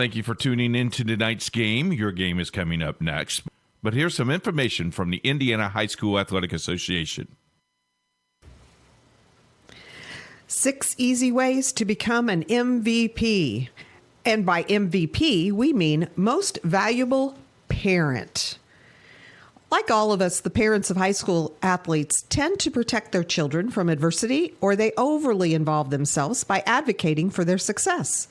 Thank you for tuning in to tonight's game. Your game is coming up next. But here's some information from the Indiana High School Athletic Association. 6 easy ways to become an MVP. And by MVP, we mean most valuable parent. Like all of us, the parents of high school athletes tend to protect their children from adversity, or they overly involve themselves by advocating for their success.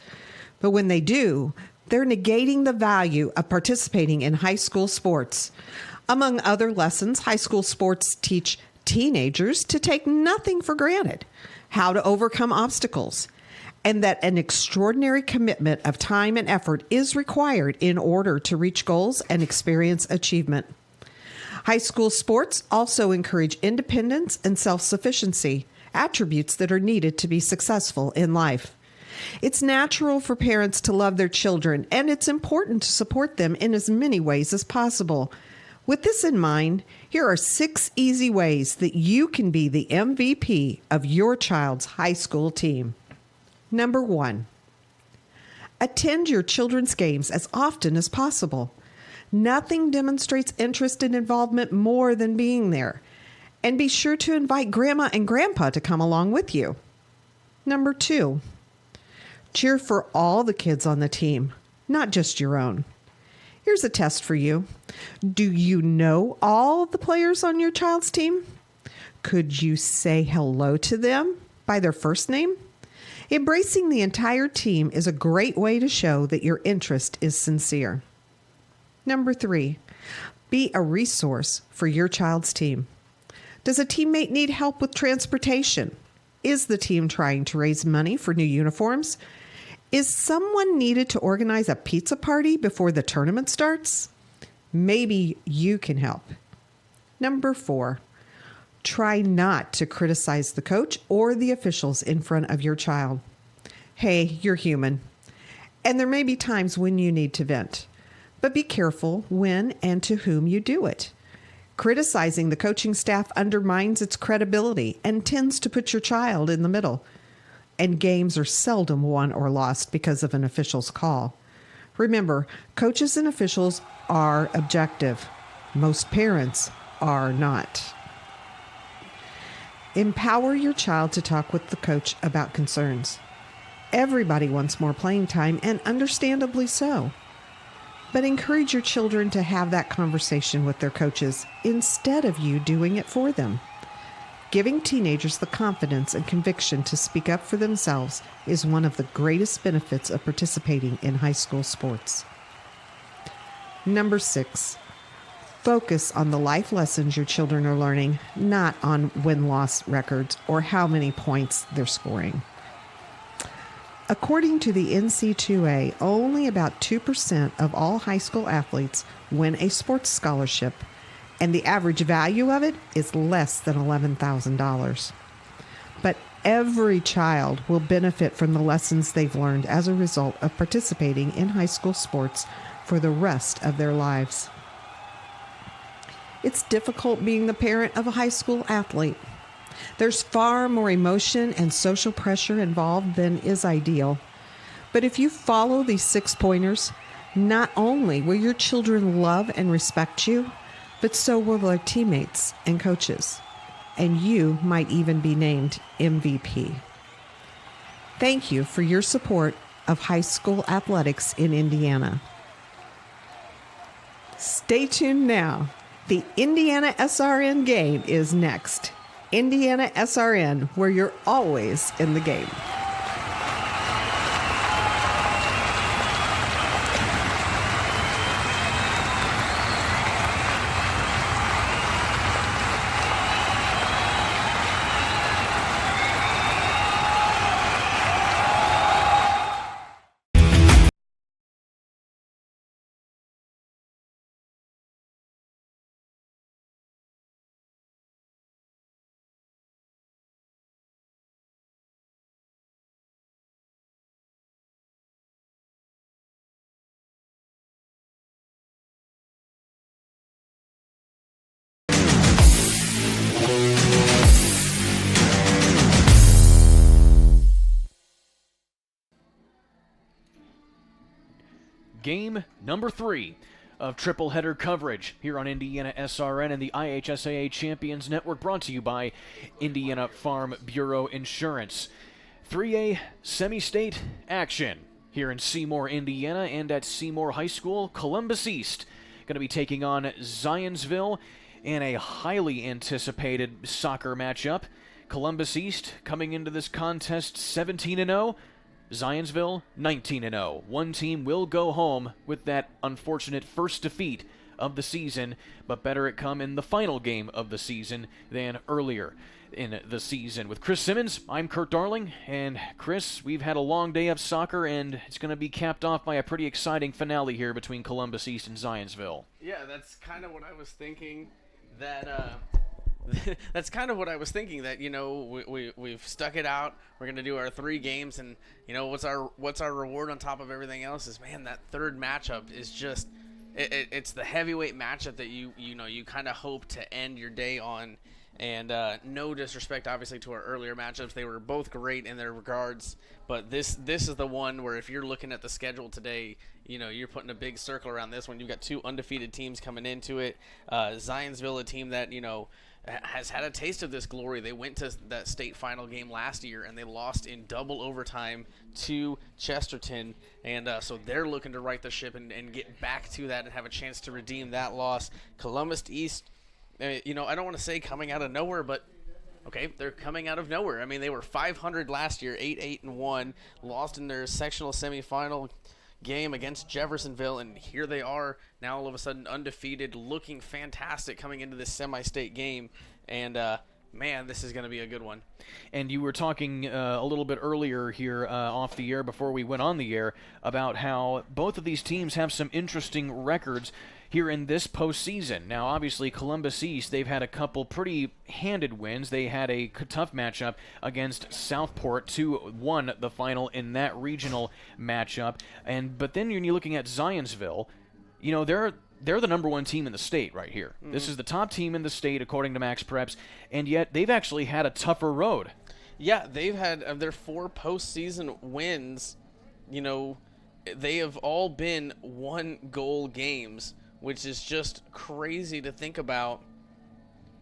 But when they do, they're negating the value of participating in high school sports. Among other lessons, high school sports teach teenagers to take nothing for granted, how to overcome obstacles, and that an extraordinary commitment of time and effort is required in order to reach goals and experience achievement. High school sports also encourage independence and self-sufficiency, attributes that are needed to be successful in life. It's natural for parents to love their children, and it's important to support them in as many ways as possible. With this in mind, here are 6 easy ways that you can be the MVP of your child's high school team. Number 1, attend your children's games as often as possible. Nothing demonstrates interest and involvement more than being there. And be sure to invite Grandma and Grandpa to come along with you. Number 2, cheer for all the kids on the team, not just your own. Here's a test for you. Do you know all the players on your child's team? Could you say hello to them by their first name? Embracing the entire team is a great way to show that your interest is sincere. Number 3, be a resource for your child's team. Does a teammate need help with transportation? Is the team trying to raise money for new uniforms? Is someone needed to organize a pizza party before the tournament starts? Maybe you can help. Number 4, try not to criticize the coach or the officials in front of your child. Hey, you're human, and there may be times when you need to vent. But be careful when and to whom you do it. Criticizing the coaching staff undermines its credibility and tends to put your child in the middle. And games are seldom won or lost because of an official's call. Remember, coaches and officials are objective. Most parents are not. Empower your child to talk with the coach about concerns. Everybody wants more playing time, and understandably so. But encourage your children to have that conversation with their coaches instead of you doing it for them. Giving teenagers the confidence and conviction to speak up for themselves is one of the greatest benefits of participating in high school sports. Number 6, focus on the life lessons your children are learning, not on win-loss records or how many points they're scoring. According to the NC2A, only about 2% of all high school athletes win a sports scholarship, and the average value of it is less than $11,000. But every child will benefit from the lessons they've learned as a result of participating in high school sports for the rest of their lives. It's difficult being the parent of a high school athlete. There's far more emotion and social pressure involved than is ideal. But if you follow these 6 pointers, not only will your children love and respect you, but so will their teammates and coaches. And you might even be named MVP. Thank you for your support of high school athletics in Indiana. Stay tuned now. The Indiana SRN game is next. Indiana SRN, where you're always in the game. game number 3 of triple header coverage here on Indiana SRN and the IHSAA Champions Network, brought to you by Indiana Farm Bureau Insurance. 3A semi-state action here in Seymour, Indiana, and at Seymour High School. Columbus East going to be taking on Zionsville in a highly anticipated soccer matchup. Columbus East coming into this contest 17-0. Zionsville 19-0. One team will go home with that unfortunate first defeat of the season, but better it come in the final game of the season than earlier in the season. With Chris Simmons, I'm Kurt Darling, and Chris, we've had a long day of soccer, and it's going to be capped off by a pretty exciting finale here between Columbus East and Zionsville. Yeah, that's kind of what I was thinking. That's kind of what I was thinking. That we've stuck it out. We're gonna do our 3 games, and what's our reward on top of everything else is, man, that third matchup is just it's the heavyweight matchup that you kind of hope to end your day on. And no disrespect, obviously, to our earlier matchups. They were both great in their regards. But this is the one where if you're looking at the schedule today, you're putting a big circle around this one. You've got 2 undefeated teams coming into it. Zionsville, a team that, has had a taste of this glory. They went to that state final game last year, and they lost in double overtime to Chesterton. And so they're looking to right the ship and get back to that and have a chance to redeem that loss. Columbus East, I don't want to say coming out of nowhere, but okay, they're coming out of nowhere. I mean, they were 500 last year, 8-8-1, lost in their sectional semifinal game against Jeffersonville, and here they are now all of a sudden undefeated, looking fantastic coming into this semi-state game. And man, this is going to be a good one. And you were talking a little bit earlier here off the air before we went on the air about how both of these teams have some interesting records here in this postseason. Now, obviously, Columbus East, they've had a couple pretty handed wins. They had a tough matchup against Southport, who won the final in that regional matchup. But then when you're looking at Zionsville, they're the number 1 team in the state right here. Mm-hmm. This is the top team in the state, according to Max Preps, and yet they've actually had a tougher road. Yeah, they've had their 4 postseason wins, they have all been 1-goal games, which is just crazy to think about.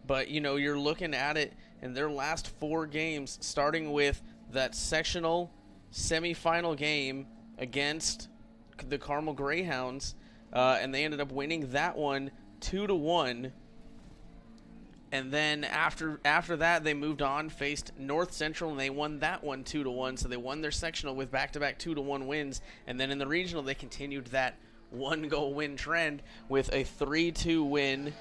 But, you're looking at it in their last 4 games, starting with that sectional semifinal game against the Carmel Greyhounds, and they ended up winning that one 2-1. And then after that, they moved on, faced North Central, and they won that one 2-1. So they won their sectional with back-to-back 2-1 wins. And then in the regional, they continued that 1-goal win trend with a 3-2 win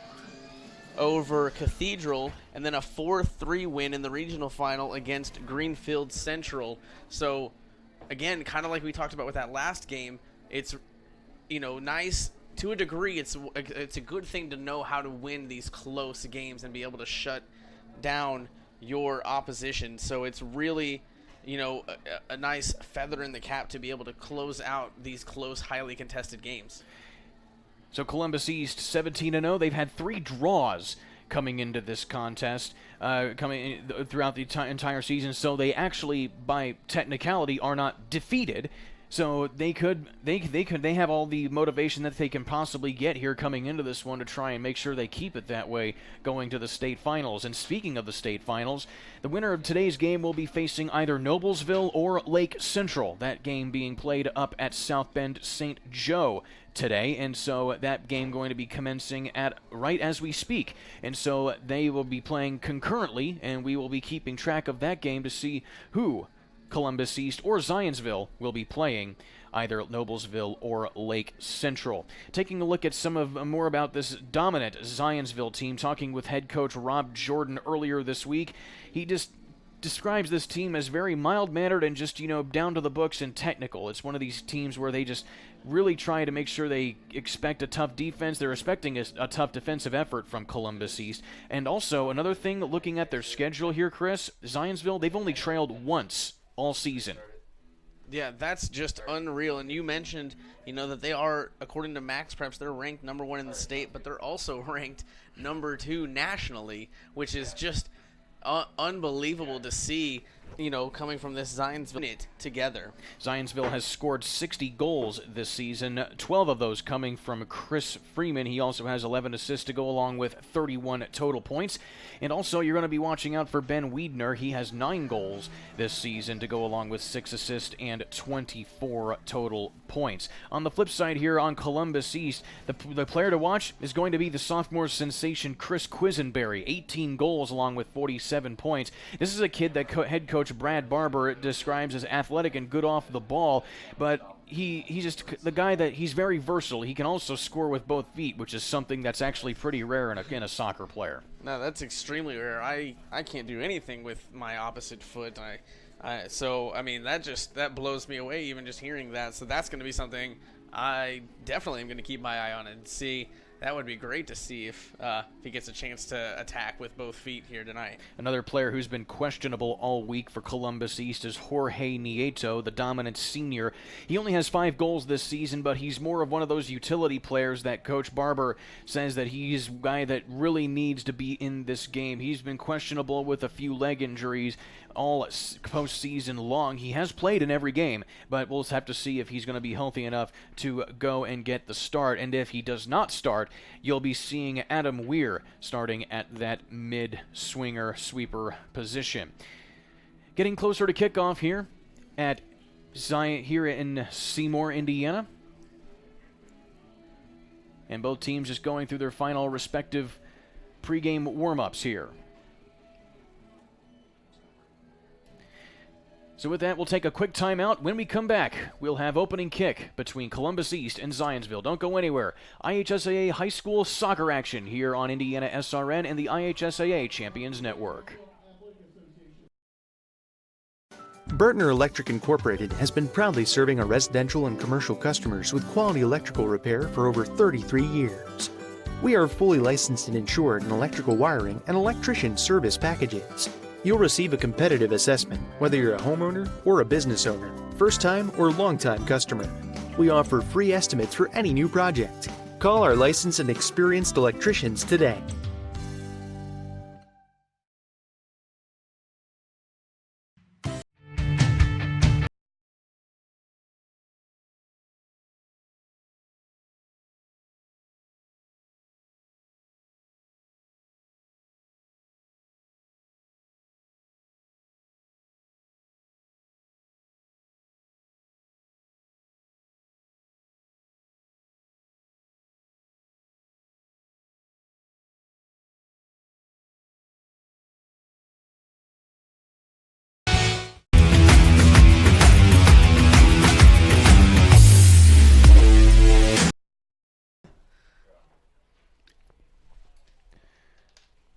over Cathedral, and then a 4-3 win in the regional final against Greenfield Central. So, again, kind of like we talked about with that last game, it's nice to a degree. It's a good thing to know how to win these close games and be able to shut down your opposition. So it's really a nice feather in the cap to be able to close out these close, highly contested games. So Columbus East 17-0. They've had 3 draws coming into this contest, coming throughout the entire season. So they actually, by technicality, are not defeated. So they have all the motivation that they can possibly get here coming into this one to try and make sure they keep it that way going to the state finals. And speaking of the state finals, the winner of today's game will be facing either Noblesville or Lake Central. That game being played up at South Bend St. Joe today, and so that game going to be commencing at right as we speak. And so they will be playing concurrently, and we will be keeping track of that game to see who Columbus East or Zionsville will be playing, either Noblesville or Lake Central. Taking a look at more about this dominant Zionsville team, talking with head coach Rob Jordan earlier this week, he just describes this team as very mild-mannered and just, down to the books and technical. It's one of these teams where they just really try to make sure they expect a tough defense. They're expecting a tough defensive effort from Columbus East. And also, another thing, looking at their schedule here, Chris, Zionsville, they've only trailed once all season. Yeah, that's just unreal. And you mentioned, that they are, according to Max Preps, they're ranked number 1 in the state, but they're also ranked number 2 nationally, which is just unbelievable to see. coming from this Zionsville unit together. Zionsville has scored 60 goals this season, 12 of those coming from Chris Freeman. He also has 11 assists to go along with 31 total points. And also, you're going to be watching out for Ben Wiedner. He has 9 goals this season to go along with 6 assists and 24 total points. On the flip side here on Columbus East, the player to watch is going to be the sophomore sensation Chris Quisenberry, 18 goals along with 47 points. This is a kid that head coach Brad Barber describes as athletic and good off the ball, but he's just the guy that he's very versatile. He can also score with both feet, which is something that's actually pretty rare in a soccer player. No, that's extremely rare. I can't do anything with my opposite foot. That blows me away even just hearing that. So that's going to be something I definitely am going to keep my eye on and see. That would be great to see if he gets a chance to attack with both feet here tonight. Another player who's been questionable all week for Columbus East is Jorge Nieto, the dominant senior. He only has 5 goals this season, but he's more of one of those utility players that Coach Barber says that he's a guy that really needs to be in this game. He's been questionable with a few leg injuries all postseason long. He has played in every game, but we'll have to see if he's going to be healthy enough to go and get the start. And if he does not start, you'll be seeing Adam Weir starting at that mid-swinger sweeper position. Getting closer to kickoff here in Seymour, Indiana. And both teams just going through their final respective pregame warm-ups here. So with that, we'll take a quick timeout. When we come back, we'll have opening kick between Columbus East and Zionsville. Don't go anywhere. IHSAA high school soccer action here on Indiana SRN and the IHSAA Champions Network. Burtner Electric Incorporated has been proudly serving our residential and commercial customers with quality electrical repair for over 33 years. We are fully licensed and insured in electrical wiring and electrician service packages. You'll receive a competitive assessment, whether you're a homeowner or a business owner, first-time or long-time customer. We offer free estimates for any new project. Call our licensed and experienced electricians today.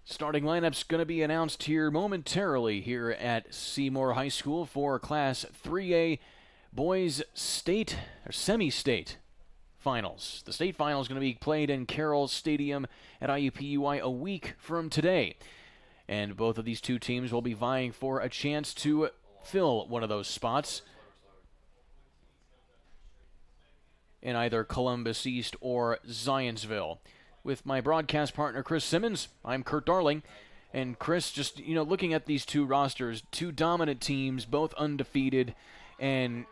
Starting lineup's going to be announced here momentarily here at Seymour High School for Class 3A Boys State or Semi-State Finals. The state final is going to be played in Carroll Stadium at IUPUI a week from today. And both of these two teams will be vying for a chance to fill one of those spots in either Columbus East or Zionsville. With my broadcast partner, Chris Simmons, I'm Kurt Darling. And Chris, just, looking at these two rosters, two dominant teams, both undefeated, and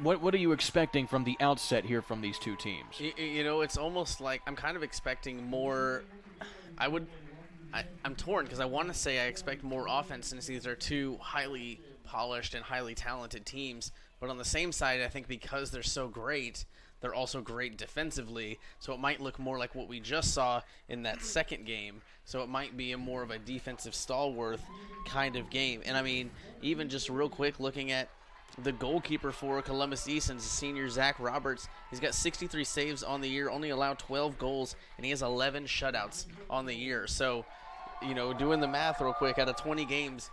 what are you expecting from the outset here from these two teams? It's almost like I'm kind of expecting more. I'm torn because I want to say I expect more offense since these are two highly polished and highly talented teams. But on the same side, I think because they're so great, they're also great defensively, so it might look more like what we just saw in that second game. So it might be more of a defensive stalwart kind of game. And, even just real quick, looking at the goalkeeper for Columbus East, and senior Zach Roberts, he's got 63 saves on the year, only allowed 12 goals, and he has 11 shutouts on the year. So, doing the math real quick, out of 20 games,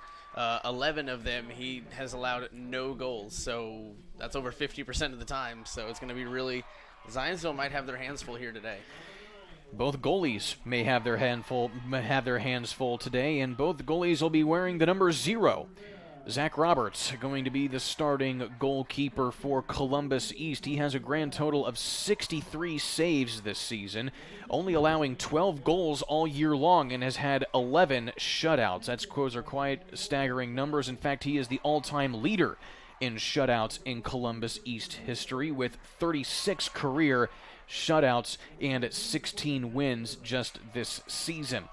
11 of them he has allowed no goals, so that's over 50% of the time. So it's going to be really, Zionsville might have their hands full here today. Both goalies may have their hands full today, and both goalies will be wearing the number 0 Zach Roberts going to be the starting goalkeeper for Columbus East. He has a grand total of 63 saves this season, only allowing 12 goals all year long, and has had 11 shutouts. Those are quite staggering numbers. In fact, he is the all-time leader in shutouts in Columbus East history, with 36 career shutouts and 16 wins just this season.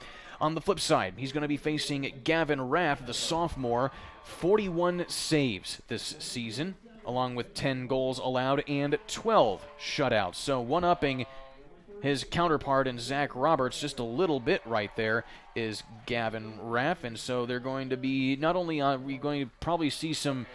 On the flip side, he's going to be facing Gavin Raff, the sophomore, 41 saves this season, along with 10 goals allowed and 12 shutouts. So one-upping his counterpart in Zach Roberts just a little bit right there is Gavin Raff. And so they're going to be, not only are we going to probably see some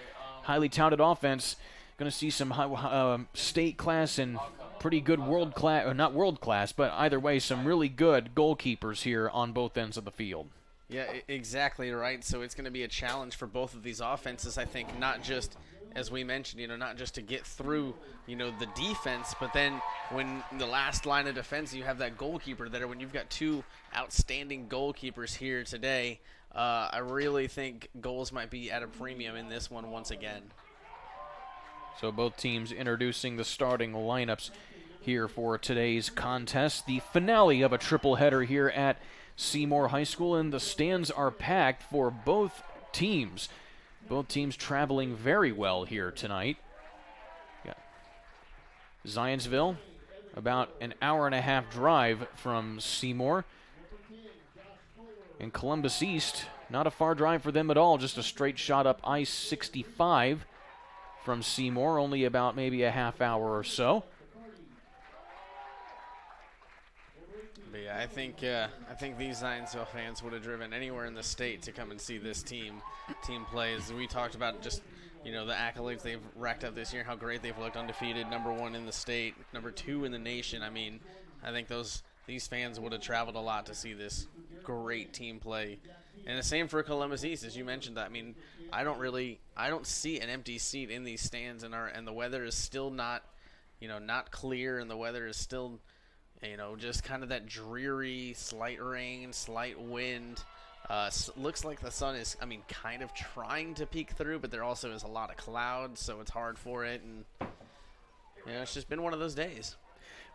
highly touted offense, going to see some state class and pretty good world class, or not world class, but either way, some really good goalkeepers here on both ends of the field. Yeah, exactly right. So it's going to be a challenge for both of these offenses, I think, not just, as we mentioned, not just to get through, the defense, but then when the last line of defense, you have that goalkeeper there. When you've got two outstanding goalkeepers here today, I really think goals might be at a premium in this one once again. So both teams introducing the starting lineups here for today's contest. The finale of a triple header here at Seymour High School, and the stands are packed for both teams. Both teams traveling very well here tonight. Zionsville, about an hour and a half drive from Seymour. And Columbus East, not a far drive for them at all, just a straight shot up I-65 from Seymour, only about maybe a half hour or so. But yeah, I think these Zionsville fans would have driven anywhere in the state to come and see this team play. As we talked about, just the accolades they've racked up this year, how great they've looked, undefeated, number 1 in the state, number 2 in the nation. I mean, I think these fans would have traveled a lot to see this great team play. And the same for Columbus East, as you mentioned. I mean, I don't see an empty seat in these stands, and the weather is still not clear, and the weather is still, just kind of that dreary, slight rain, slight wind. Looks like the sun is, kind of trying to peek through, but there also is a lot of clouds, so it's hard for it, and it's just been one of those days.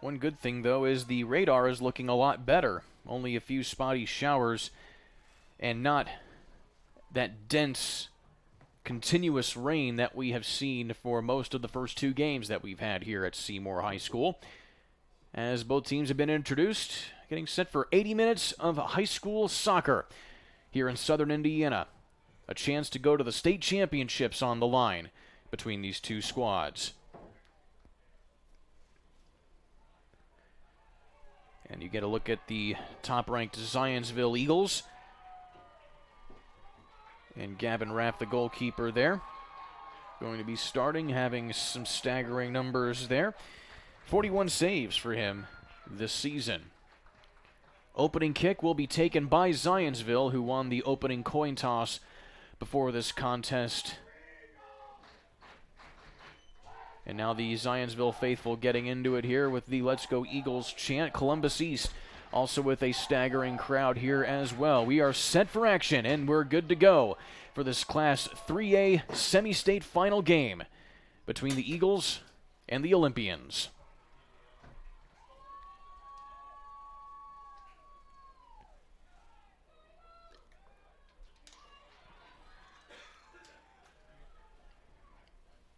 One good thing, though, is the radar is looking a lot better. Only a few spotty showers, and not that dense, continuous rain that we have seen for most of the first 2 games that we've had here at Seymour High School. As both teams have been introduced, getting set for 80 minutes of high school soccer here in southern Indiana. A chance to go to the state championships on the line between these two squads. And you get a look at the top-ranked Zionsville Eagles. And Gavin Raff, the goalkeeper there, going to be starting, having some staggering numbers there. 41 saves for him this season. Opening kick will be taken by Zionsville, who won the opening coin toss before this contest. And now the Zionsville faithful getting into it here with the Let's Go Eagles chant. Columbus East also with a staggering crowd here as well. We are set for action, and we're good to go for this Class 3A semi-state final game between the Eagles and the Olympians.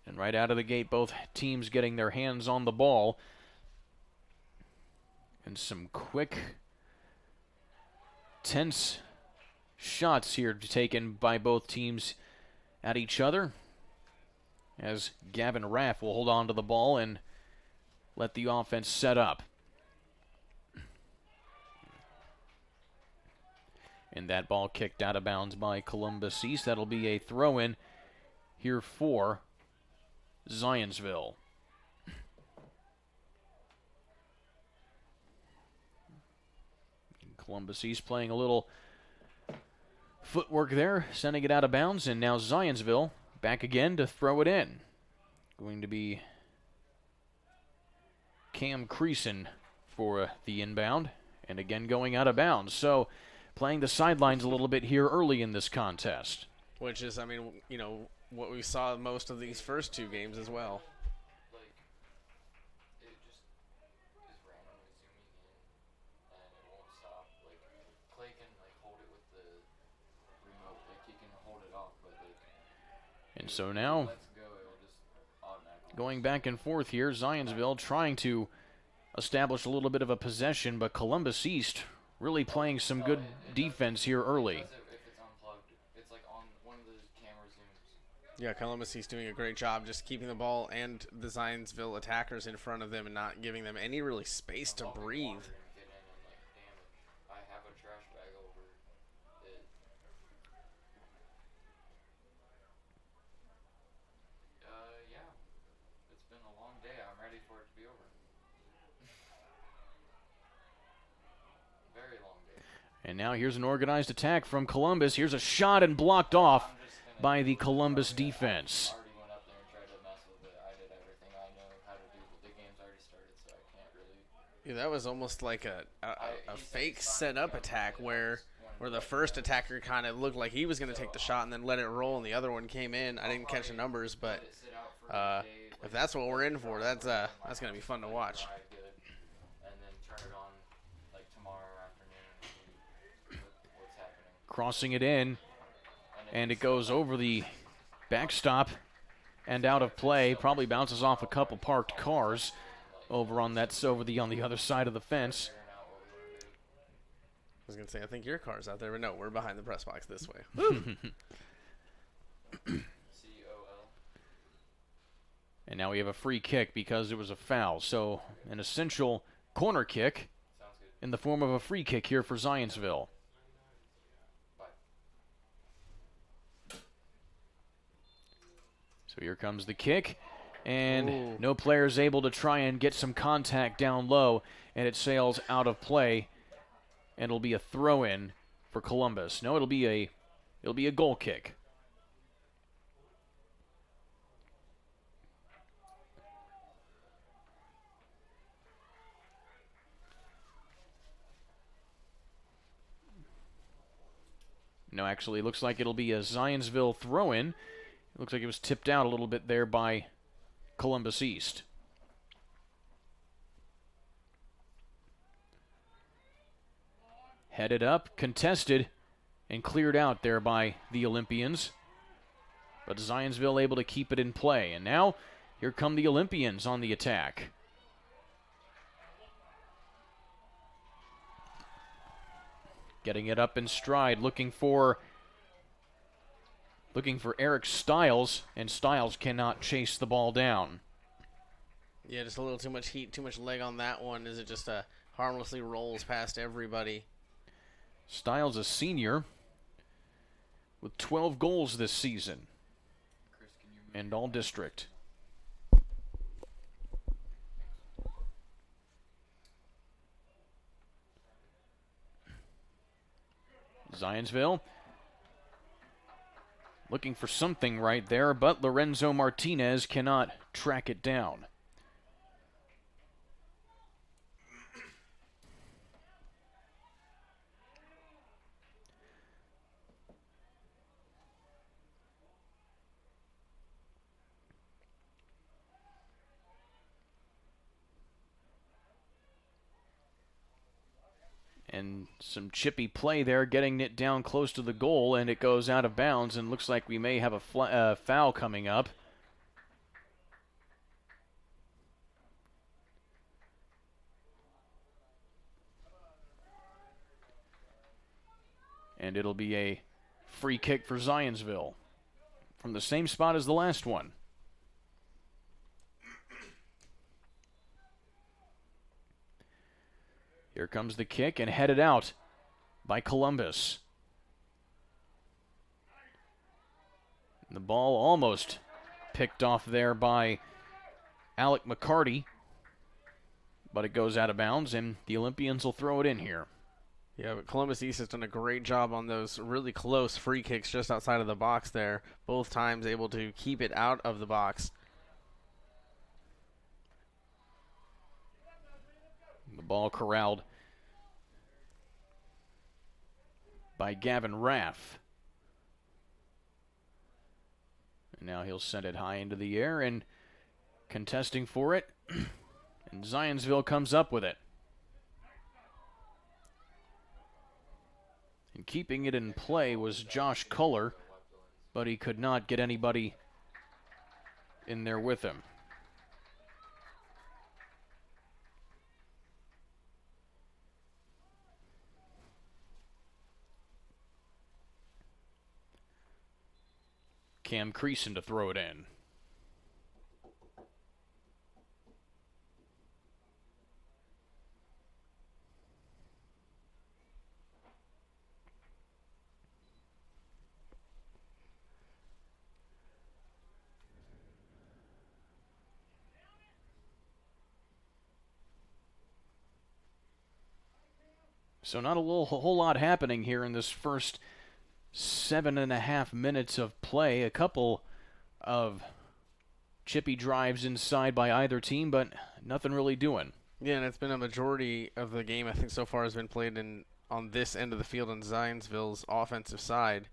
And right out of the gate, both teams getting their hands on the ball. And some quick, tense shots here taken by both teams at each other. As Gavin Raff will hold on to the ball and let the offense set up. And that ball kicked out of bounds by Columbus East. That'll be a throw-in here for Zionsville. Columbus East playing a little footwork there, sending it out of bounds, and now Zionsville back again to throw it in. Going to be Cam Creason for the inbound, and again going out of bounds. So playing the sidelines a little bit here early in this contest. Which is, I mean, you know, what we saw most of these first 2 games as well. Like, it just is randomly zooming in, and it won't stop. Like, Clay can, like, hold it with the remote. Like, he can hold it off, but, like, And so now, let's go, it'll just automatically. going back and forth here, Zionsville trying to establish a little bit of a possession, but Columbus East really playing some good defense here early. If it's unplugged, it's like on one of those camera zooms. Yeah, Columbus East doing a great job just keeping the ball and the Zionsville attackers in front of them and not giving them any really space to breathe. Get in and, like, damn it, I have a trash bag over it. Yeah. It's been a long day. I'm ready for it to be over. Very long day. And now here's an organized attack from Columbus. Here's a shot and blocked off by the Columbus defense. I already went up there and tried to mess with it. I did everything I know how to do, but the game's already started, so I can't really. Yeah, that was almost like a fake set-up attack where the first attacker kind of looked like he was going to take the shot and then let it roll, and the other one came in. I didn't catch the numbers, but if that's what we're in for, that's going to be fun to watch. Good, and then turn it on like tomorrow afternoon and see what's happening. Crossing it in, and it goes over the backstop and out of play. Probably bounces off a couple parked cars over on the other side of the fence. I was going to say, I think your car's out there, but no, we're behind the press box this way. COL. And now we have a free kick because it was a foul. So an essential corner kick in the form of a free kick here for Zionsville. So here comes the kick, and no player is able to try and get some contact down low, and it sails out of play, and it'll be a throw-in for Columbus. No, it'll be a goal kick. No, actually, it looks like it'll be a Zionsville throw-in. It looks like it was tipped out a little bit there by Columbus East. Headed up, contested, and cleared out there by the Olympians. But Zionsville able to keep it in play. And now, here come the Olympians on the attack. Getting it up in stride, looking for Eric Stiles, and Stiles cannot chase the ball down. Yeah, just a little too much heat, too much leg on that one as it just harmlessly rolls past everybody. Stiles, a senior, with 12 goals this season, and all district. Zionsville looking for something right there, but Lorenzo Martinez cannot track it down. And some chippy play there, getting it down close to the goal, and it goes out of bounds, and looks like we may have a foul coming up. And it'll be a free kick for Zionsville from the same spot as the last one. Here comes the kick, and headed out by Columbus. The ball almost picked off there by Alec McCarty, but it goes out of bounds, and the Olympians will throw it in here. Yeah, but Columbus East has done a great job on those really close free kicks just outside of the box there. Both times able to keep it out of the box. The ball corralled by Gavin Raff. Now he'll send it high into the air and contesting for it. And Zionsville comes up with it. And keeping it in play was Josh Culler, but he could not get anybody in there with him. Cam Creason to throw it in. So not a whole lot happening here in this first 7.5 minutes of play. A couple of chippy drives inside by either team, but nothing really doing. Yeah, and it's been a majority of the game, I think, so far has been played on this end of the field on Zionsville's offensive side.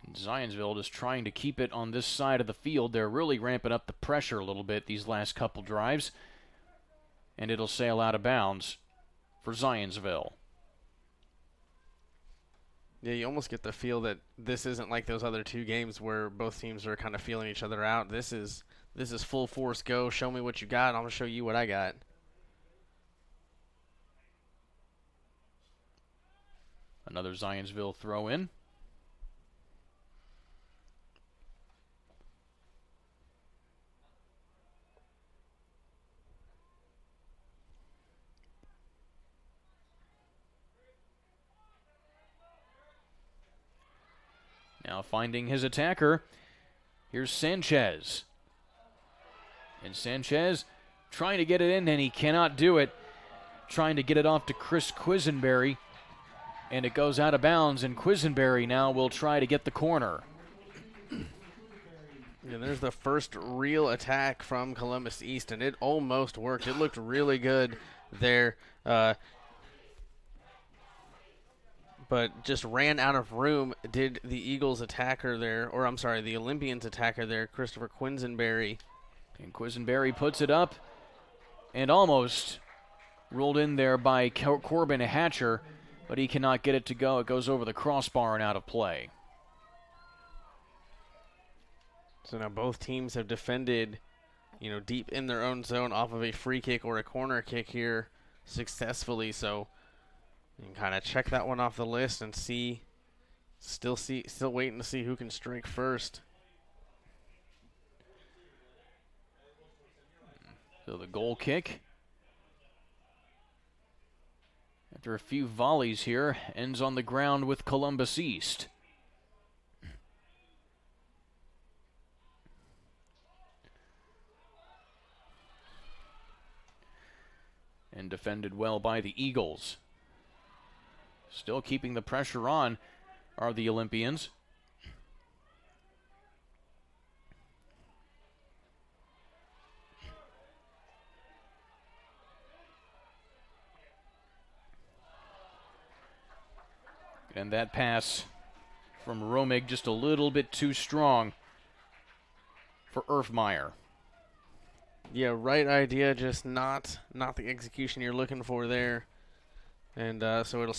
And Zionsville just trying to keep it on this side of the field. They're really ramping up the pressure a little bit these last couple drives. And it'll sail out of bounds for Zionsville. Yeah, you almost get the feel that this isn't like those other two games where both teams are kind of feeling each other out. This is full force go. Show me what you got. I'm going to show you what I got. Another Zionsville throw in. Now finding his attacker, here's Sanchez. And Sanchez trying to get it in, and he cannot do it. Trying to get it off to Chris Quisenberry, and it goes out of bounds, and Quisenberry now will try to get the corner. Yeah, there's the first real attack from Columbus East, and it almost worked. It looked really good there. But just ran out of room, did the Eagles attacker there, or I'm sorry, the Olympians attacker there, Christopher Quisenberry. And Quisenberry puts it up and almost rolled in there by Corbin Hatcher, but he cannot get it to go. It goes over the crossbar and out of play. So now both teams have defended, deep in their own zone off of a free kick or a corner kick here successfully. So you can kind of check that one off the list and still waiting to see who can strike first. So the goal kick, after a few volleys here, ends on the ground with Columbus East. And defended well by the Eagles. Still keeping the pressure on are the Olympians. And that pass from Romig just a little bit too strong for Erfmeyer. Yeah, right idea, just not the execution you're looking for there. And so it'll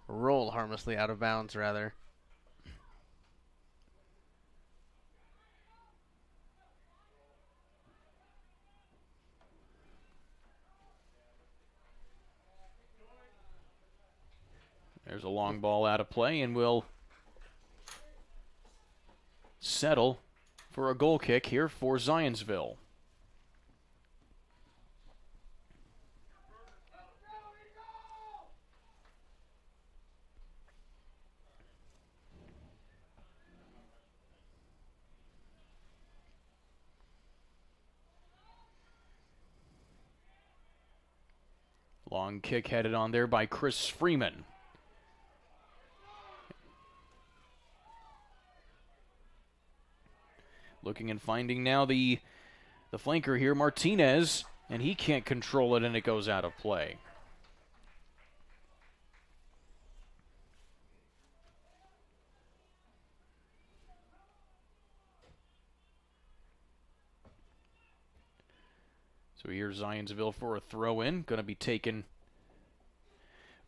roll harmlessly out of bounds, rather. There's a long ball out of play and will settle for a goal kick here for Zionsville. Long kick headed on there by Chris Freeman. Looking and finding now the flanker here, Martinez, and he can't control it, and it goes out of play. So here's Zionsville for a throw-in. Going to be taken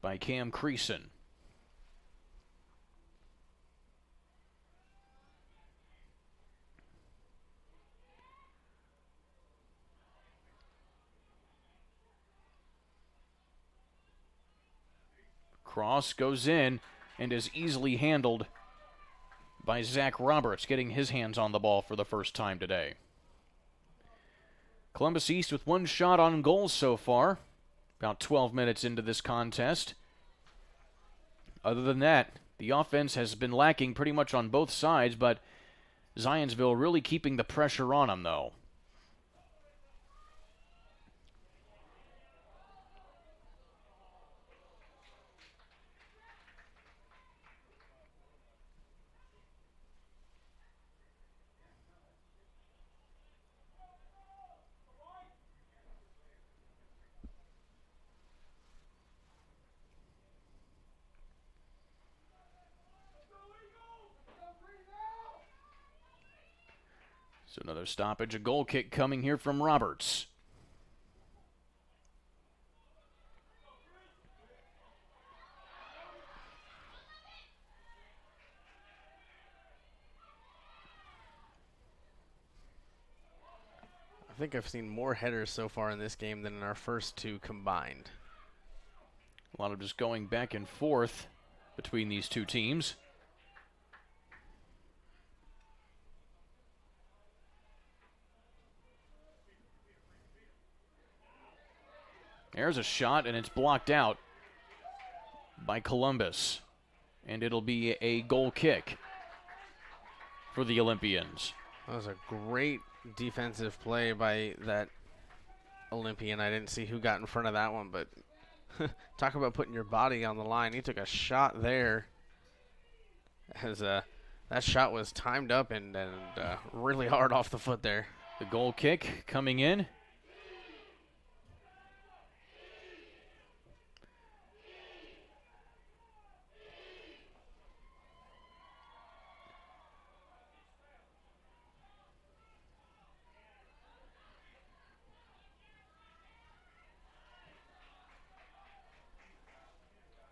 by Cam Creason. Cross goes in and is easily handled by Zach Roberts, getting his hands on the ball for the first time today. Columbus East with one shot on goal so far, about 12 minutes into this contest. Other than that, the offense has been lacking pretty much on both sides, but Zionsville really keeping the pressure on them, though. So another stoppage, a goal kick coming here from Roberts. I think I've seen more headers so far in this game than in our first two combined. A lot of just going back and forth between these two teams. There's a shot, and it's blocked out by Columbus. And it'll be a goal kick for the Olympians. That was a great defensive play by that Olympian. I didn't see who got in front of that one, but talk about putting your body on the line. He took a shot there. As that shot was timed up and really hard off the foot there. The goal kick coming in.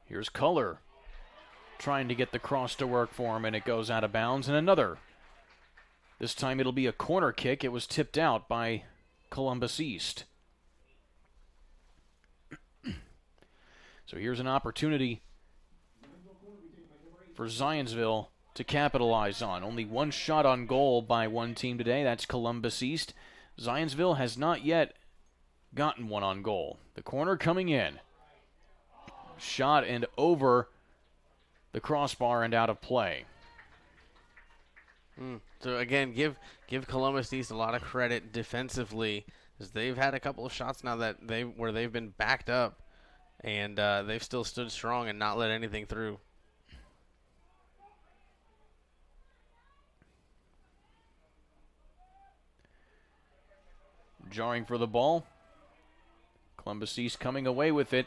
Here's Culler trying to get the cross to work for him, and it goes out of bounds. And another. This time it'll be a corner kick. It was tipped out by Columbus East. So here's an opportunity for Zionsville to capitalize on. Only one shot on goal by one team today. That's Columbus East. Zionsville has not yet gotten one on goal. The corner coming in. Shot and over the crossbar and out of play. So again, give Columbus East a lot of credit defensively, as they've had a couple of shots now that they've been backed up, and they've still stood strong and not let anything through. Jarring for the ball. Columbus East coming away with it.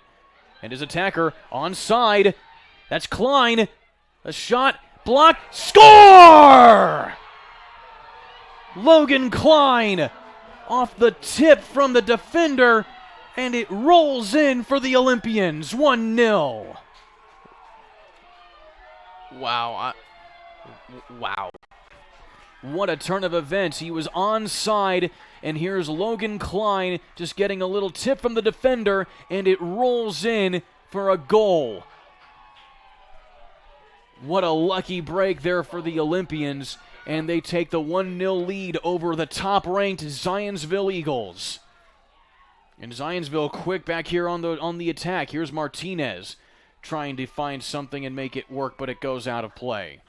And his attacker onside. That's Klein. A shot, blocked, score! Logan Klein off the tip from the defender, and it rolls in for the Olympians, 1-0. Wow. Wow. What a turn of events. He was onside, and here's Logan Klein just getting a little tip from the defender, and it rolls in for a goal. What a lucky break there for the Olympians, and they take the 1-0 lead over the top-ranked Zionsville Eagles. And Zionsville quick back here on the attack. Here's Martinez trying to find something and make it work, but it goes out of play.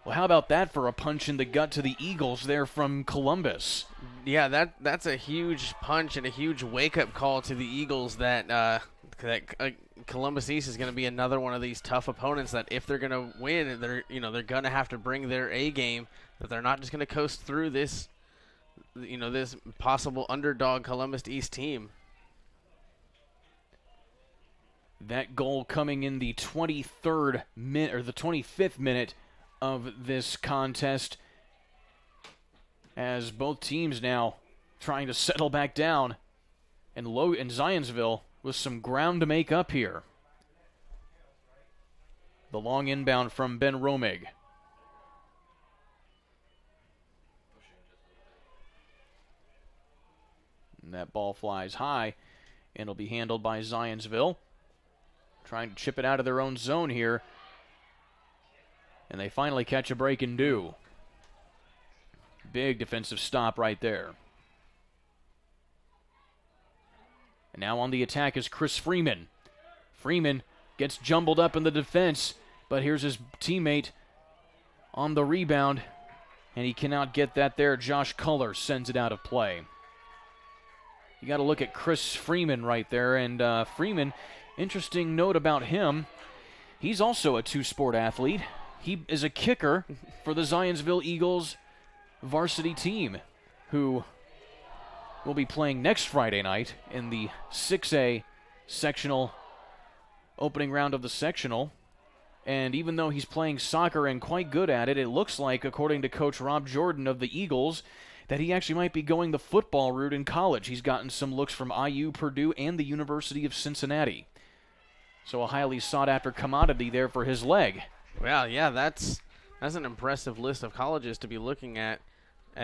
Well, how about that for a punch in the gut to the Eagles there from Columbus? Yeah, that's a huge punch and a huge wake-up call to the Eagles that Columbus East is going to be another one of these tough opponents that if they're going to win, they're going to have to bring their A game, that they're not just going to coast through this this possible underdog Columbus East team. That goal coming in the 23rd minute or the 25th minute of this contest. as both teams now trying to settle back down. And Zionsville with some ground to make up here. The long inbound from Ben Romig. And that ball flies high, and it'll be handled by Zionsville. Trying to chip it out of their own zone here. And they finally catch a break and do. Big defensive stop right there. And now on the attack is Chris Freeman. Freeman gets jumbled up in the defense, but here's his teammate on the rebound, and he cannot get that there. Josh Culler sends it out of play. You got to look at Chris Freeman right there, and Freeman, interesting note about him, he's also a two-sport athlete. He is a kicker for the Zionsville Eagles varsity team, who will be playing next Friday night in the 6A sectional, opening round of the sectional. And even though he's playing soccer and quite good at it, it looks like, according to Coach Rob Jordan of the Eagles, that he actually might be going the football route in college. He's gotten some looks from IU, Purdue, and the University of Cincinnati. So a highly sought-after commodity there for his leg. Well, yeah, that's an impressive list of colleges to be looking at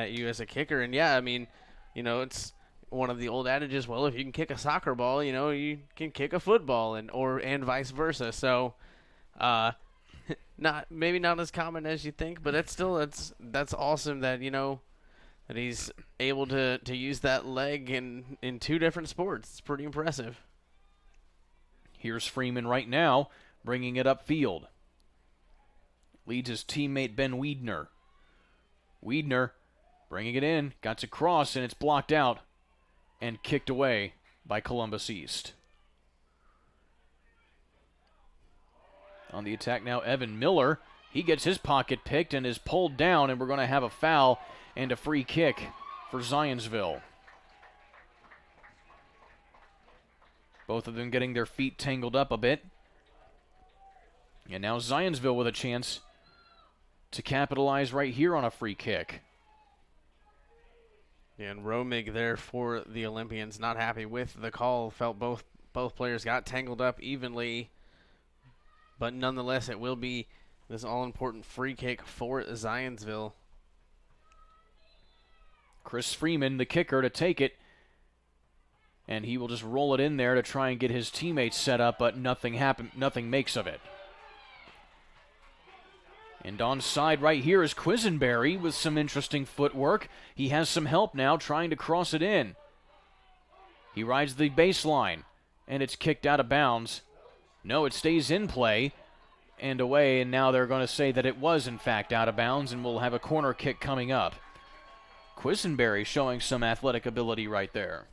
you as a kicker. And, yeah, I mean, you know, it's one of the old adages, well, if you can kick a soccer ball, you know, you can kick a football, and vice versa. So, maybe not as common as you think, but that's awesome that, you know, that he's able to use that leg in two different sports. It's pretty impressive. Here's Freeman right now, bringing it upfield. Leads his teammate Ben Wiedner. Wiedner bringing it in, got to cross, and it's blocked out and kicked away by Columbus East. On the attack now, Evan Miller. He gets his pocket picked and is pulled down, and we're going to have a foul and a free kick for Zionsville. Both of them getting their feet tangled up a bit. And now Zionsville with a chance to capitalize right here on a free kick. And Romig there for the Olympians, not happy with the call. Felt both players got tangled up evenly. But nonetheless, it will be this all-important free kick for Zionsville. Chris Freeman, the kicker, to take it. And he will just roll it in there to try and get his teammates set up, but nothing makes of it. And on side right here is Quisenberry with some interesting footwork. He has some help now trying to cross it in. He rides the baseline, and it's kicked out of bounds. No, it stays in play and away, and now they're going to say that it was, in fact, out of bounds, and we'll have a corner kick coming up. Quisenberry showing some athletic ability right there.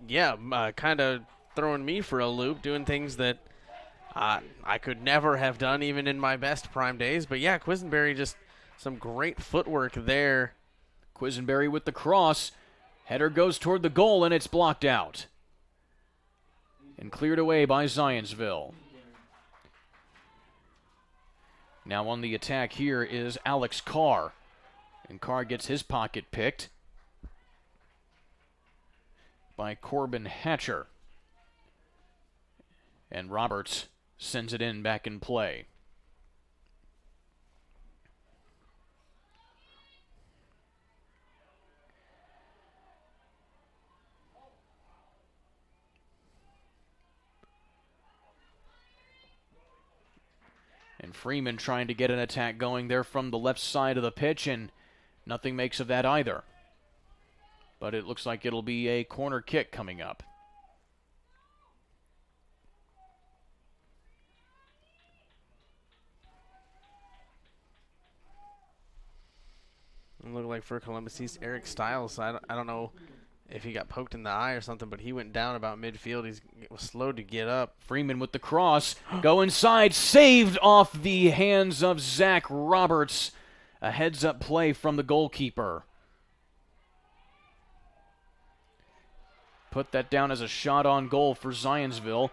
Yeah, kind of throwing me for a loop, doing things that I could never have done even in my best prime days. But, yeah, Quisenberry, just some great footwork there. Quisenberry with the cross. Header goes toward the goal, and it's blocked out. And cleared away by Zionsville. Now on the attack here is Alex Carr. And Carr gets his pocket picked by Corbin Hatcher. And Roberts sends it in back in play. And Freeman trying to get an attack going there from the left side of the pitch, and nothing makes of that either. But it looks like it'll be a corner kick coming up. It looked like for Columbus East, Eric Stiles, I don't know if he got poked in the eye or something, but he went down about midfield. He was slow to get up. Freeman with the cross. Go inside. Saved off the hands of Zach Roberts. A heads-up play from the goalkeeper. Put that down as a shot on goal for Zionsville.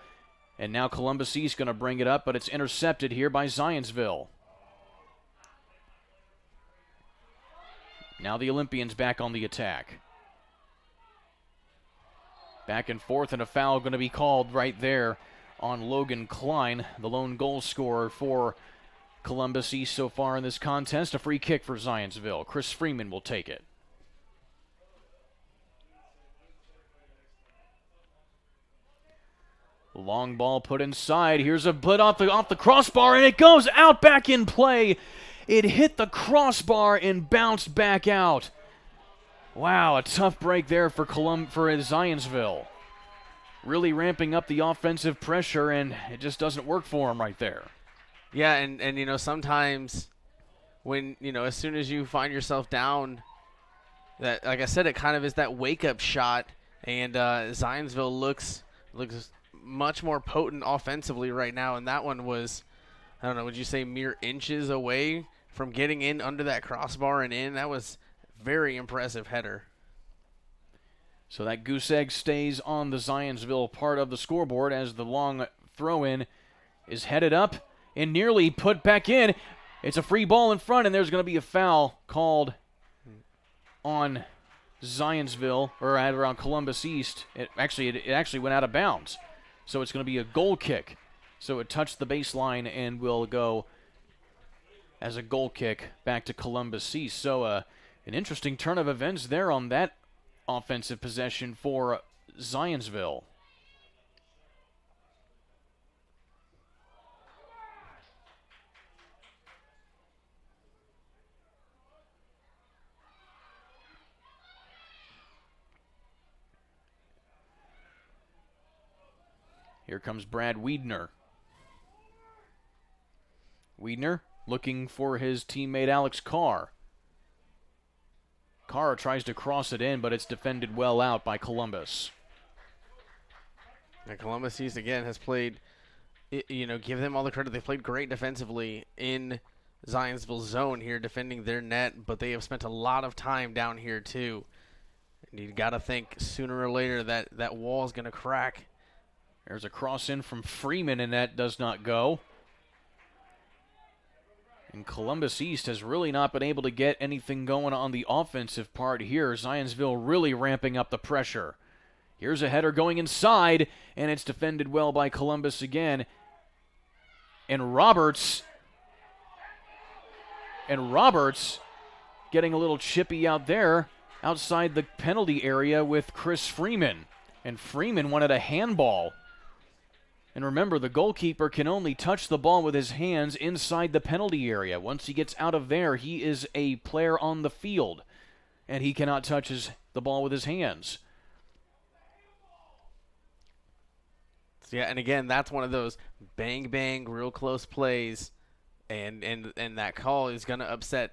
And now Columbus East going to bring it up, but it's intercepted here by Zionsville. Now the Olympians back on the attack. Back and forth, and a foul going to be called right there on Logan Klein, the lone goal scorer for Columbus East so far in this contest. A free kick for Zionsville. Chris Freeman will take it. Long ball put inside. Here's a put off the crossbar, and it goes out back in play. It hit the crossbar and bounced back out. Wow, a tough break there for Zionsville. Really ramping up the offensive pressure, and it just doesn't work for him right there. Yeah, and you know, sometimes when, you know, as soon as you find yourself down, that, like I said, it kind of is that wake-up shot, and Zionsville looks much more potent offensively right now, and that one was, I don't know, would you say mere inches away from getting in under that crossbar and in? That was very impressive header. So that goose egg stays on the Zionsville part of the scoreboard as the long throw-in is headed up and nearly put back in. It's a free ball in front, and there's going to be a foul called on Zionsville, or rather on Columbus East. It actually went out of bounds. So it's going to be a goal kick. So it touched the baseline and will go as a goal kick back to Columbus East. So an interesting turn of events there on that offensive possession for Zionsville. Here comes Brad Wiedner. Wiedner looking for his teammate Alex Carr. Carr tries to cross it in, but it's defended well out by Columbus. And Columbus East, again, has played, you know, give them all the credit. They've played great defensively in Zionsville's zone here, defending their net, but they have spent a lot of time down here, too. And you got to think sooner or later that wall is going to crack. There's a cross in from Freeman, and that does not go. And Columbus East has really not been able to get anything going on the offensive part here. Zionsville really ramping up the pressure. Here's a header going inside, and it's defended well by Columbus again. And Roberts getting a little chippy out there outside the penalty area with Chris Freeman. And Freeman wanted a handball. And remember, the goalkeeper can only touch the ball with his hands inside the penalty area. Once he gets out of there, he is a player on the field, and he cannot touch the ball with his hands. Yeah, and again, that's one of those bang, real close plays, and that call is going to upset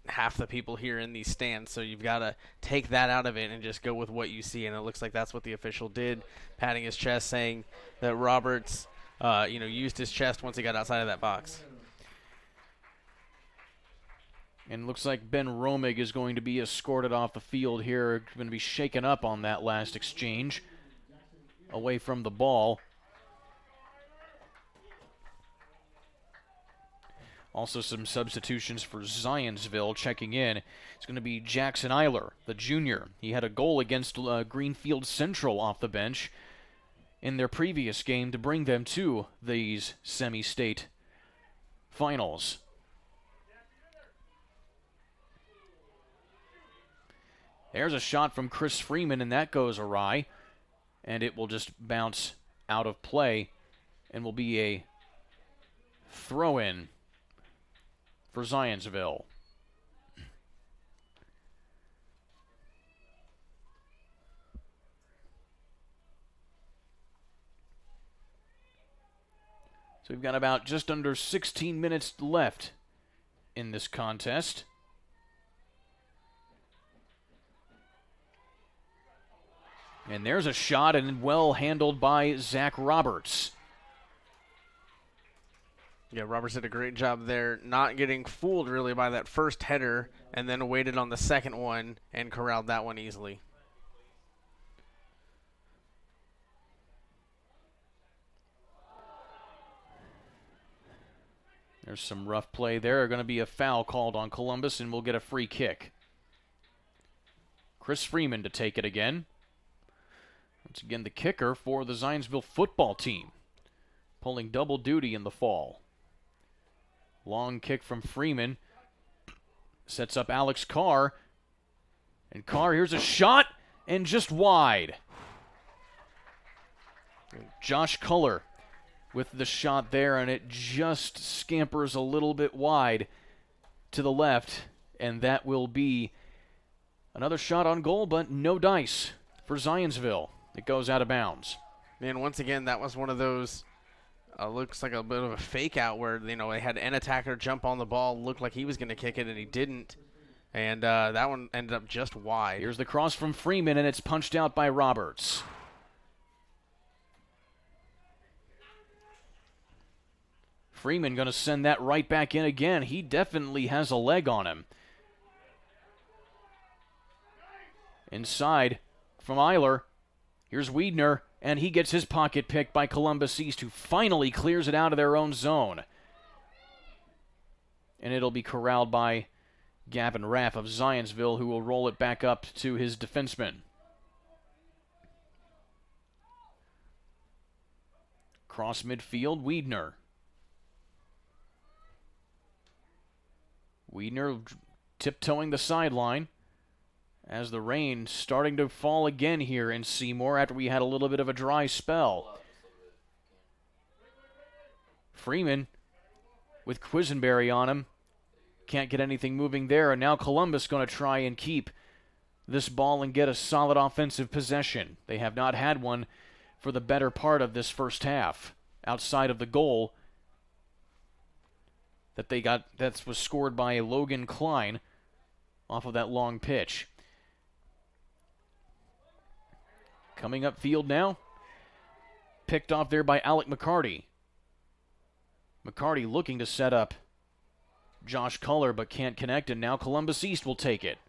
half the people here in these stands, so you've got to take that out of it and just go with what you see, and it looks like that's what the official did, patting his chest, saying that Roberts used his chest once he got outside of that box. And looks like Ben Romig is going to be escorted off the field here, going to be shaken up on that last exchange away from the ball. Also some substitutions for Zionsville checking in. It's going to be Jackson Eiler, the junior. He had a goal against Greenfield Central off the bench in their previous game to bring them to these semi-state finals. There's a shot from Chris Freeman, and that goes awry. And it will just bounce out of play and will be a throw-in for Zionsville. So we've got about just under 16 minutes left in this contest. And there's a shot, and well handled by Zach Roberts. Yeah, Roberts did a great job there, not getting fooled really by that first header, and then waited on the second one and corralled that one easily. There's some rough play there. Going to be a foul called on Columbus, and we'll get a free kick. Chris Freeman to take it again. Once again, the kicker for the Zionsville football team, pulling double duty in the fall. Long kick from Freeman. Sets up Alex Carr. And Carr, here's a shot, and just wide. Josh Culler with the shot there, and it just scampers a little bit wide to the left, and that will be another shot on goal, but no dice for Zionsville. It goes out of bounds. Man, once again, that was one of those, looks like a bit of a fake out where, they had an attacker jump on the ball, looked like he was going to kick it, and he didn't. And that one ended up just wide. Here's the cross from Freeman, and it's punched out by Roberts. Freeman going to send that right back in again. He definitely has a leg on him. Inside from Eiler. Here's Wiedner, and he gets his pocket picked by Columbus East, who finally clears it out of their own zone. And it'll be corralled by Gavin Raff of Zionsville, who will roll it back up to his defenseman. Cross midfield, Wiedner. Wiedner tiptoeing the sideline as the rain starting to fall again here in Seymour after we had a little bit of a dry spell. Freeman with Quisenberry on him. Can't get anything moving there, and now Columbus going to try and keep this ball and get a solid offensive possession. They have not had one for the better part of this first half, outside of the goal that they got, that was scored by Logan Klein off of that long pitch. Coming up field now, picked off there by Alec McCarty. McCarty looking to set up Josh Culler, but can't connect, and now Columbus East will take it.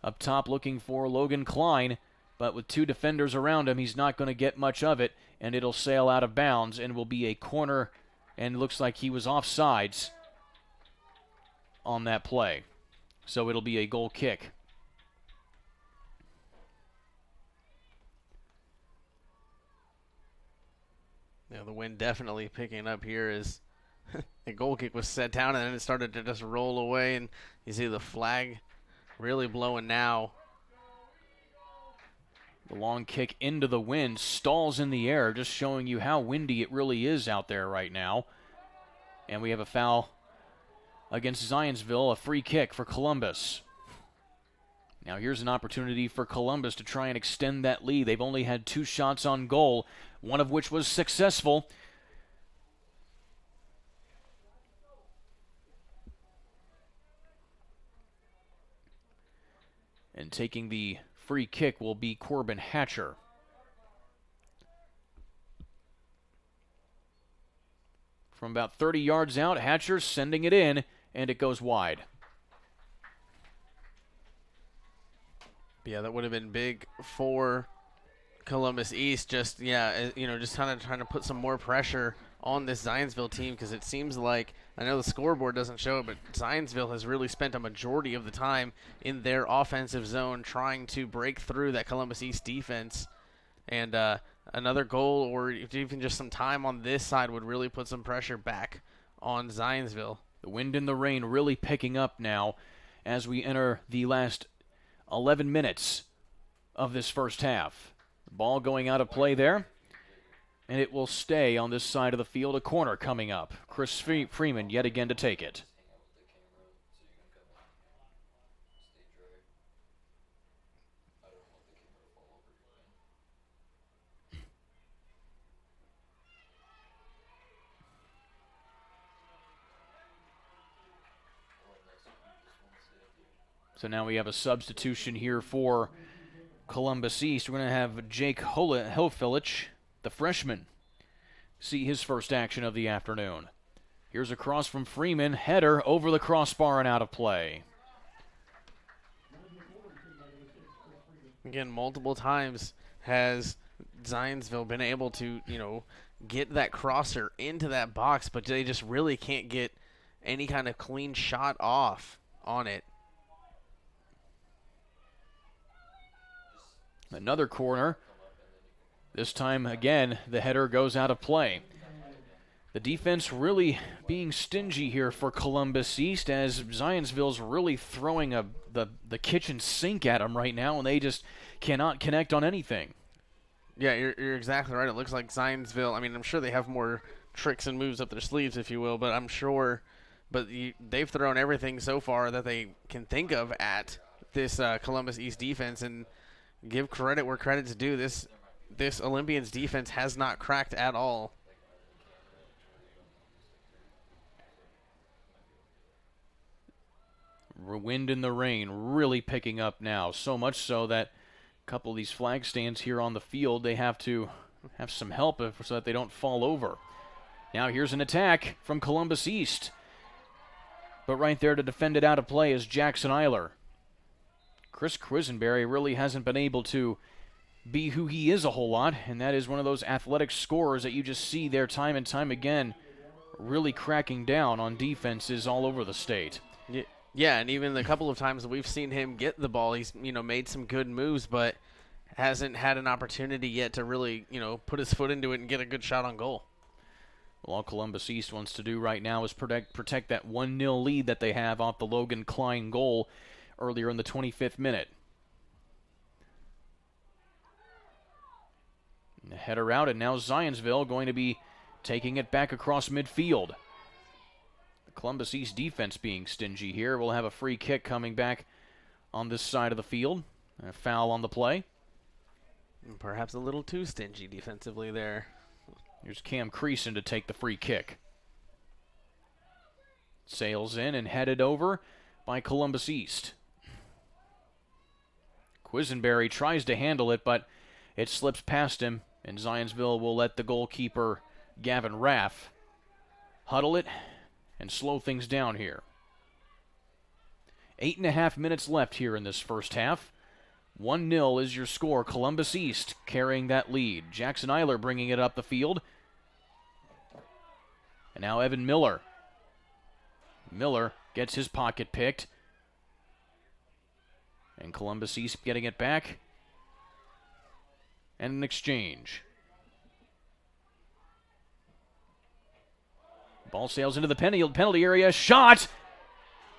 Up top looking for Logan Klein, but with two defenders around him, he's not going to get much of it, and it'll sail out of bounds and will be a corner, and looks like he was offsides on that play. So it'll be a goal kick. Yeah, the wind definitely picking up here as the goal kick was set down, and then it started to just roll away, and you see the flag really blowing now. The long kick into the wind, stalls in the air, just showing you how windy it really is out there right now. And we have a foul against Zionsville, a free kick for Columbus. Now here's an opportunity for Columbus to try and extend that lead. They've only had 2 shots on goal, one of which was successful. And taking the free kick will be Corbin Hatcher. From about 30 yards out, Hatcher sending it in, and it goes wide. Yeah, that would have been big for Columbus East. Just just kind of trying to put some more pressure on this Zionsville team, because it seems like, I know the scoreboard doesn't show it, but Zionsville has really spent a majority of the time in their offensive zone trying to break through that Columbus East defense. And another goal, or even just some time on this side, would really put some pressure back on Zionsville. The wind and the rain really picking up now as we enter the last 11 minutes of this first half. The ball going out of play there, and it will stay on this side of the field. A corner coming up. Chris Freeman yet again to take it. So now we have a substitution here for Columbus East. We're going to have Jake Hofilich, the freshman, see his first action of the afternoon. Here's a cross from Freeman. Header over the crossbar and out of play. Again, multiple times has Zionsville been able to, get that crosser into that box, but they just really can't get any kind of clean shot off on it. Another corner. This time, again, the header goes out of play. The defense really being stingy here for Columbus East, as Zionsville's really throwing the kitchen sink at them right now, and they just cannot connect on anything. Yeah, you're exactly right. It looks like Zionsville, I mean, I'm sure they have more tricks and moves up their sleeves, if you will, but I'm sure, they've thrown everything so far that they can think of at this Columbus East defense, and give credit where credit's due. This Olympians defense has not cracked at all. Wind and the rain really picking up now, so much so that a couple of these flag stands here on the field, they have to have some help so that they don't fall over. Now here's an attack from Columbus East. But right there to defend it out of play is Jackson Eiler. Chris Quisenberry really hasn't been able to be who he is a whole lot, and that is one of those athletic scorers that you just see there time and time again, really cracking down on defenses all over the state. Yeah, and even the couple of times that we've seen him get the ball, he's made some good moves, but hasn't had an opportunity yet to really put his foot into it and get a good shot on goal. Well, all Columbus East wants to do right now is protect that 1-0 lead that they have off the Logan Klein goal earlier in the 25th minute. And the header out, and now Zionsville going to be taking it back across midfield. Columbus East defense being stingy here. We'll have a free kick coming back on this side of the field. A foul on the play. Perhaps a little too stingy defensively there. Here's Cam Creason to take the free kick. Sails in and headed over by Columbus East. Quisenberry tries to handle it, but it slips past him, and Zionsville will let the goalkeeper, Gavin Raff, huddle it and slow things down here. 8.5 minutes left here in this first half. 1-0 is your score. Columbus East carrying that lead. Jackson Eiler bringing it up the field. And now Evan Miller. Miller gets his pocket picked. And Columbus East getting it back. And an exchange. Ball sails into the penalty area. Shot!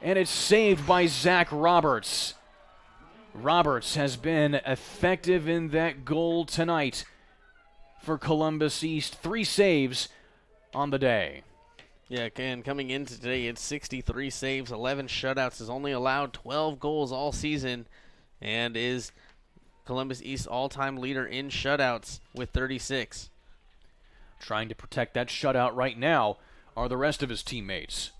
And it's saved by Zach Roberts. Roberts has been effective in that goal tonight for Columbus East. 3 saves on the day. Yeah, and coming into today, it's 63 saves, 11 shutouts, has only allowed 12 goals all season, and is Columbus East's all-time leader in shutouts with 36. Trying to protect that shutout right now are the rest of his teammates.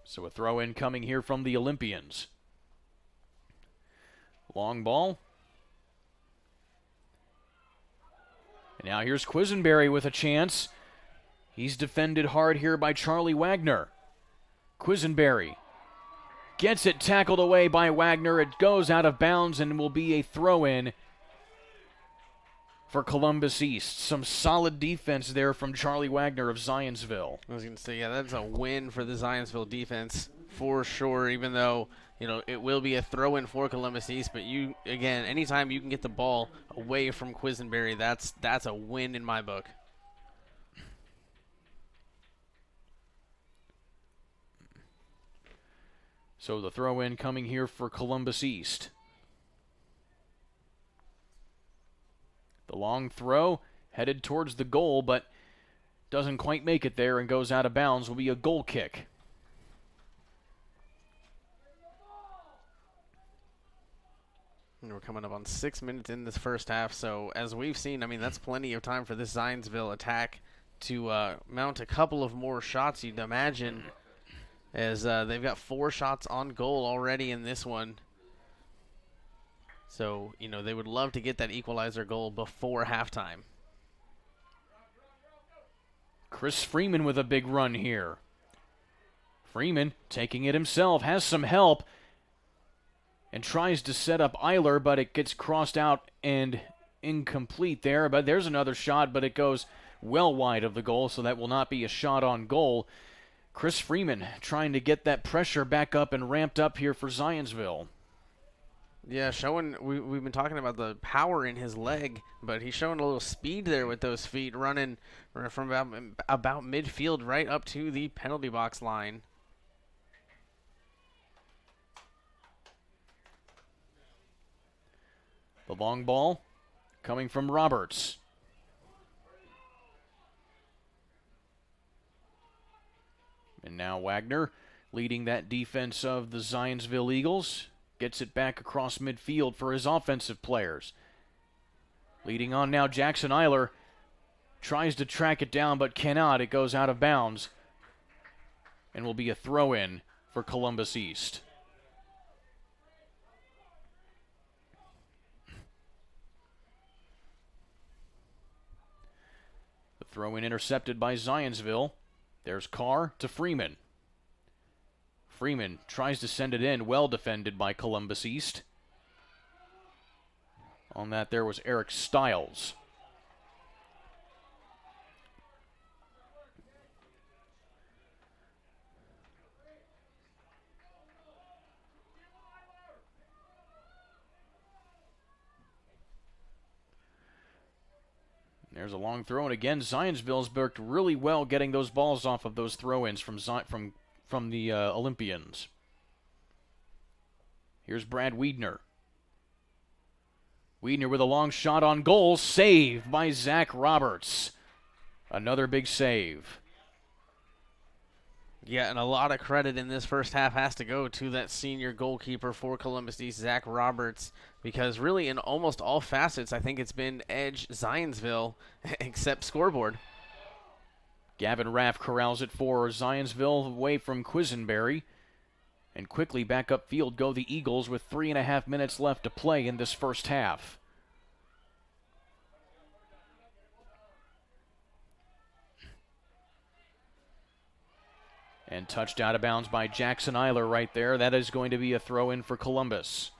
So a throw-in coming here from the Olympians. Long ball. And now here's Quisenberry with a chance. He's defended hard here by Charlie Wagner. Quisenberry gets it tackled away by Wagner. It goes out of bounds and will be a throw-in for Columbus East. Some solid defense there from Charlie Wagner of Zionsville. I was going to say, yeah, that's a win for the Zionsville defense for sure, even though, it will be a throw-in for Columbus East. But again, anytime you can get the ball away from Quisenberry, that's a win in my book. So the throw-in coming here for Columbus East. The long throw headed towards the goal, but doesn't quite make it there and goes out of bounds. Will be a goal kick. And we're coming up on 6 minutes in this first half, so as we've seen, that's plenty of time for this Zionsville attack to mount a couple of more shots, you'd imagine, as they've got 4 shots on goal already in this one. So, they would love to get that equalizer goal before halftime. Chris Freeman with a big run here. Freeman taking it himself, has some help, and tries to set up Eiler, but it gets crossed out and incomplete there, but there's another shot, but it goes well wide of the goal, so that will not be a shot on goal. Chris Freeman trying to get that pressure back up and ramped up here for Zionsville. Yeah, we've been talking about the power in his leg, but he's showing a little speed there with those feet, running from about midfield right up to the penalty box line. The long ball coming from Roberts. And now Wagner leading that defense of the Zionsville Eagles. Gets it back across midfield for his offensive players. Leading on now, Jackson Eiler tries to track it down but cannot. It goes out of bounds and will be a throw-in for Columbus East. The throw-in intercepted by Zionsville. There's Carr to Freeman. Freeman tries to send it in, well defended by Columbus East. On that there was Eric Stiles. There's a long throw, and again, Zionsville's worked really well getting those balls off of those throw-ins from the Olympians. Here's Brad Wiedner. Wiedner with a long shot on goal, saved by Zach Roberts. Another big save. Yeah, and a lot of credit in this first half has to go to that senior goalkeeper for Columbus East, Zach Roberts, because really in almost all facets, I think it's been edge Zionsville, except scoreboard. Gavin Raff corrals it for Zionsville away from Quisenberry. And quickly back upfield go the Eagles with 3.5 minutes left to play in this first half. And touched out of bounds by Jackson Eiler right there. That is going to be a throw-in for Columbus.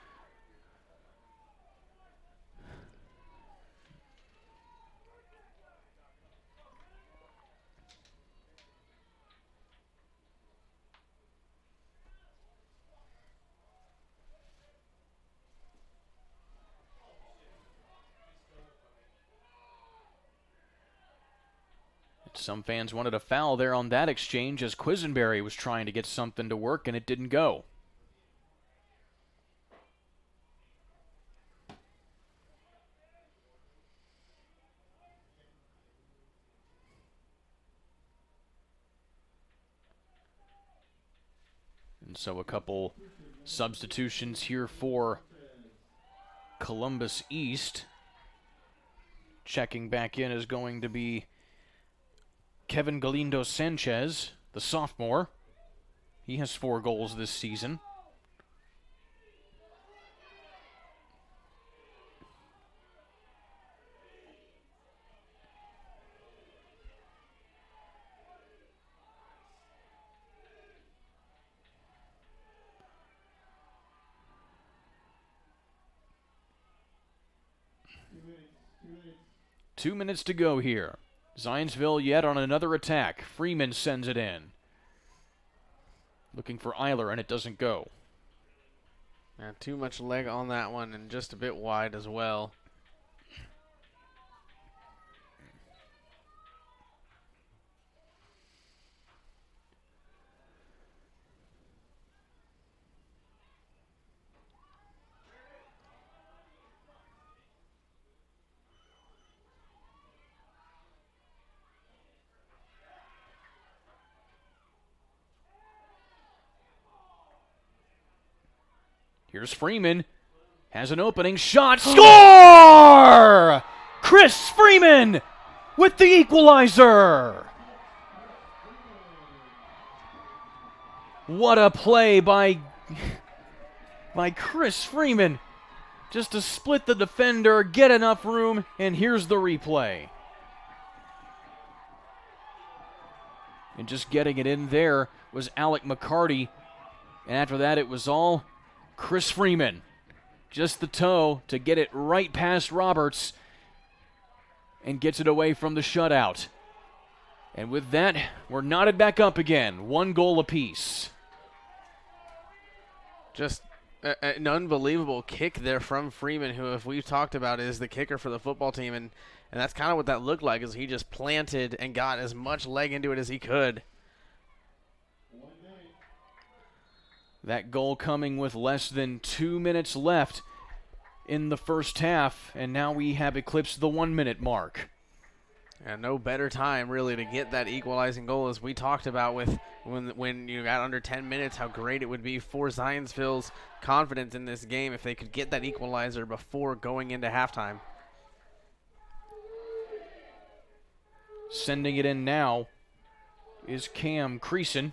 Some fans wanted a foul there on that exchange as Quisenberry was trying to get something to work and it didn't go. And so a couple substitutions here for Columbus East. Checking back in is going to be Kevin Galindo Sanchez, the sophomore. He has 4 goals this season. Two minutes to go here. Zionsville yet on another attack. Freeman sends it in. Looking for Eiler, and it doesn't go. Yeah, too much leg on that one and just a bit wide as well. Here's Freeman. Has an opening shot. Score! Chris Freeman with the equalizer. What a play by Chris Freeman. Just to split the defender, get enough room, and here's the replay. And just getting it in there was Alec McCarty. And after that, it was all Chris Freeman. Just the toe to get it right past Roberts and gets it away from the shutout. And with that, we're knotted back up again. 1 goal apiece. Just an unbelievable kick there from Freeman, who, if we've talked about, is the kicker for the football team. And that's kind of what that looked like, is he just planted and got as much leg into it as he could. That goal coming with less than 2 minutes left in the first half, and now we have eclipsed the 1 minute mark. And no better time, really, to get that equalizing goal, as we talked about with when you got under 10 minutes, how great it would be for Zionsville's confidence in this game if they could get that equalizer before going into halftime. Sending it in now is Cam Creason.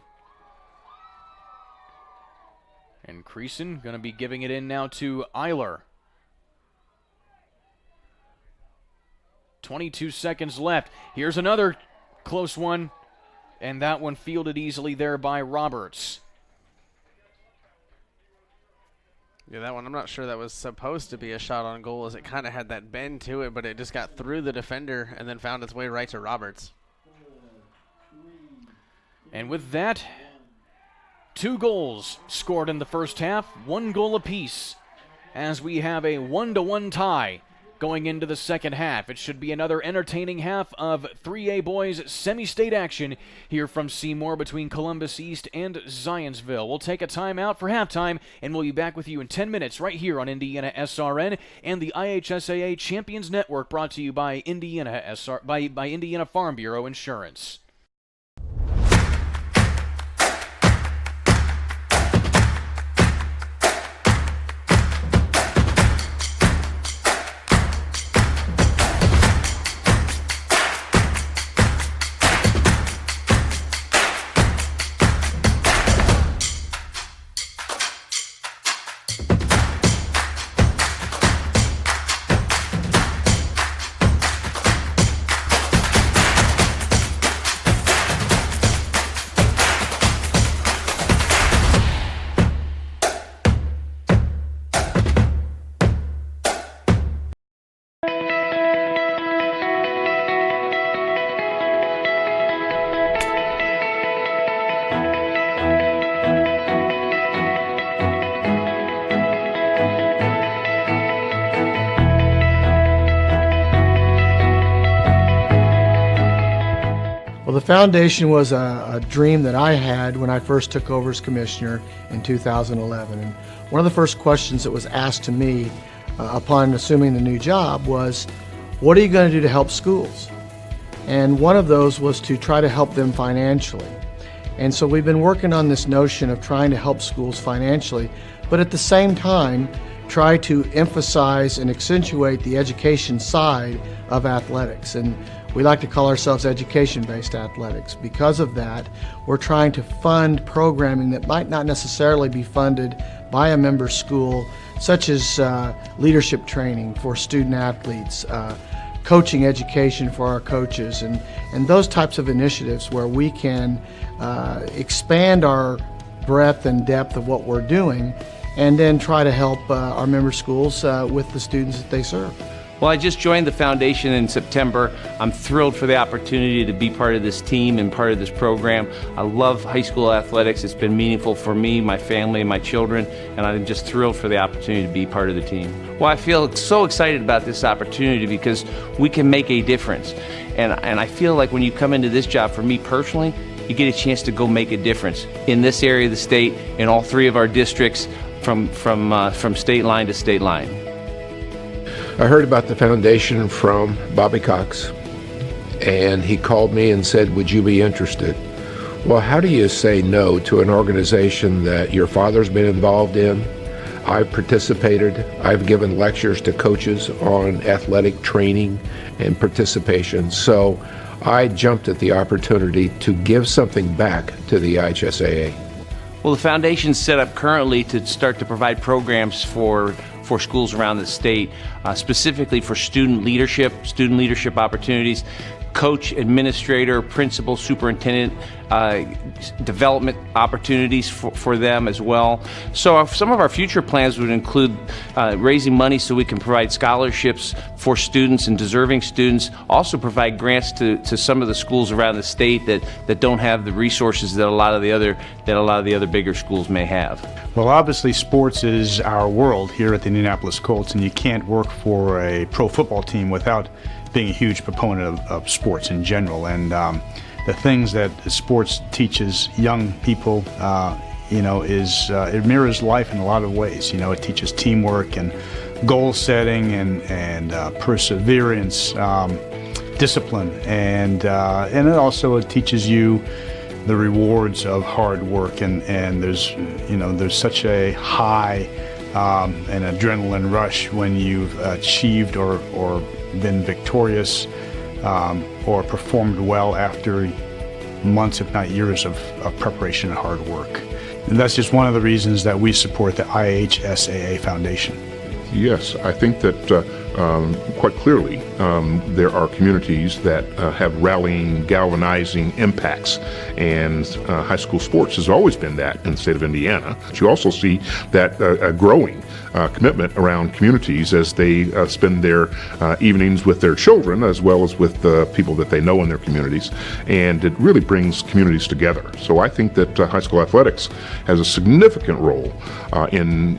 And Creason going to be giving it in now to Eiler. 22 seconds left. Here's another close one, and that one fielded easily there by Roberts. Yeah, that one, I'm not sure that was supposed to be a shot on goal, as it kind of had that bend to it, but it just got through the defender and then found its way right to Roberts. And with that, 2 goals scored in the first half, 1 goal apiece, as we have a 1-1 tie going into the second half. It should be another entertaining half of 3A boys semi-state action here from Seymour between Columbus East and Zionsville. We'll take a timeout for halftime, and we'll be back with you in 10 minutes right here on Indiana SRN and the IHSAA Champions Network, brought to you by Indiana Farm Bureau Insurance. The foundation was a dream that I had when I first took over as commissioner in 2011. And one of the first questions that was asked to me upon assuming the new job was, what are you going to do to help schools? And one of those was to try to help them financially. And so we've been working on this notion of trying to help schools financially, but at the same time, try to emphasize and accentuate the education side of athletics. And we like to call ourselves education-based athletics. Because of that, we're trying to fund programming that might not necessarily be funded by a member school, such as leadership training for student athletes, coaching education for our coaches, and those types of initiatives where we can expand our breadth and depth of what we're doing, and then try to help our member schools with the students that they serve. Well, I just joined the foundation in September. I'm thrilled for the opportunity to be part of this team and part of this program. I love high school athletics. It's been meaningful for me, my family, and my children, and I'm just thrilled for the opportunity to be part of the team. Well, I feel so excited about this opportunity because we can make a difference. And I feel like when you come into this job, for me personally, you get a chance to go make a difference in this area of the state, in all 3 of our districts, from state line to state line. I heard about the foundation from Bobby Cox, and he called me and said, would you be interested? Well, how do you say no to an organization that your father's been involved in? I've participated. I've given lectures to coaches on athletic training and participation. So I jumped at the opportunity to give something back to the IHSAA. Well, the foundation's set up currently to start to provide programs for schools around the state, specifically for student leadership opportunities. coach, administrator, principal, superintendent development opportunities for them as well. So some of our future plans would include raising money so we can provide scholarships for students and deserving students, also provide grants to some of the schools around the state that don't have the resources that a lot of the other bigger schools may have. Well, obviously sports is our world here at the Indianapolis Colts, and you can't work for a pro football team without being a huge proponent of sports in general. And the things that sports teaches young people, it mirrors life in a lot of ways. It teaches teamwork and goal setting and perseverance, discipline, and it also teaches you the rewards of hard work. And there's such a high an adrenaline rush when you've achieved or been victorious or performed well after months, if not years, of preparation and hard work. And that's just one of the reasons that we support the IHSAA Foundation. Yes, I think that quite clearly there are communities that have rallying, galvanizing impacts, and high school sports has always been that in the state of Indiana. But you also see that growing commitment around communities as they spend their evenings with their children as well as with the people that they know in their communities, and it really brings communities together. So I think that high school athletics has a significant role in